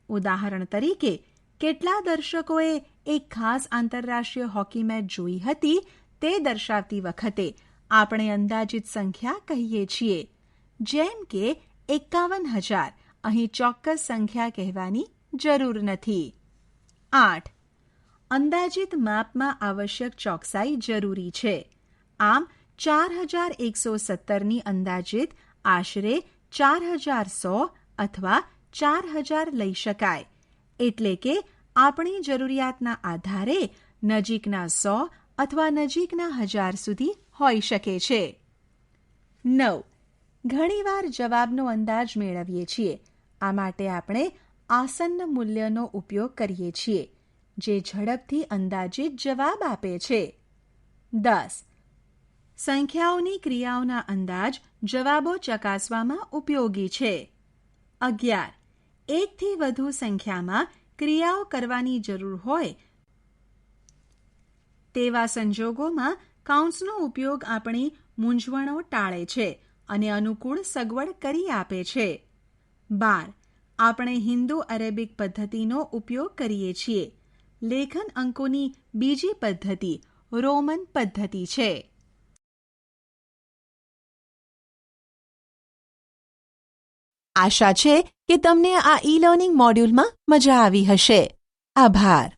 ઉદાહરણ તરીકે કેટલા દર્શકોએ એક ખાસ આંતરરાષ્ટ્રીય હોકી મેચ જોઈ હતી તે દર્શાવતી વખતે આપણે અંદાજિત સંખ્યા કહીએ છીએ. જેમ કે 51,000 અહીં ચોક્કસ સંખ્યા કહેવાની જરૂર નથી. 8. અંદાજિત માપમાં આવશ્યક ચોકસાઈ જરૂરી છે. આમ 4117ની અંદાજિત આશરે 4100 અથવા 4000 લઈ શકાય. એટલે કે આપણી જરૂરિયાતના આધારે નજીકના 100 અથવા નજીકના 1000 સુધી હોઈ શકે છે. 9. ઘણીવાર જવાબનો અંદાજ મેળવીએ છીએ. આ માટે આપણે આસન્ન મૂલ્યનો ઉપયોગ કરીએ છીએ, જે ઝડપથી અંદાજિત જવાબ આપે છે. 10. સંખ્યાઓની ક્રિયાઓના અંદાજ જવાબો ચકાસવામાં ઉપયોગી છે. 11. એકથી વધુ સંખ્યામાં ક્રિયાઓ કરવાની જરૂર હોય તેવા સંજોગોમાં કાઉન્ટ્સનો ઉપયોગ આપણી મૂંઝવણો ટાળે છે અને અનુકૂળ સગવડ કરી આપે છે. 12. આપણે હિન્દુ અરેબિક પદ્ધતિનો ઉપયોગ કરીએ છીએ. લેખન અંકોની બીજી પદ્ધતિ રોમન પદ્ધતિ છે. આશા છે કે તમને આ ઈ લર્નિંગ મોડ્યુલમાં મજા આવી હશે. આભાર.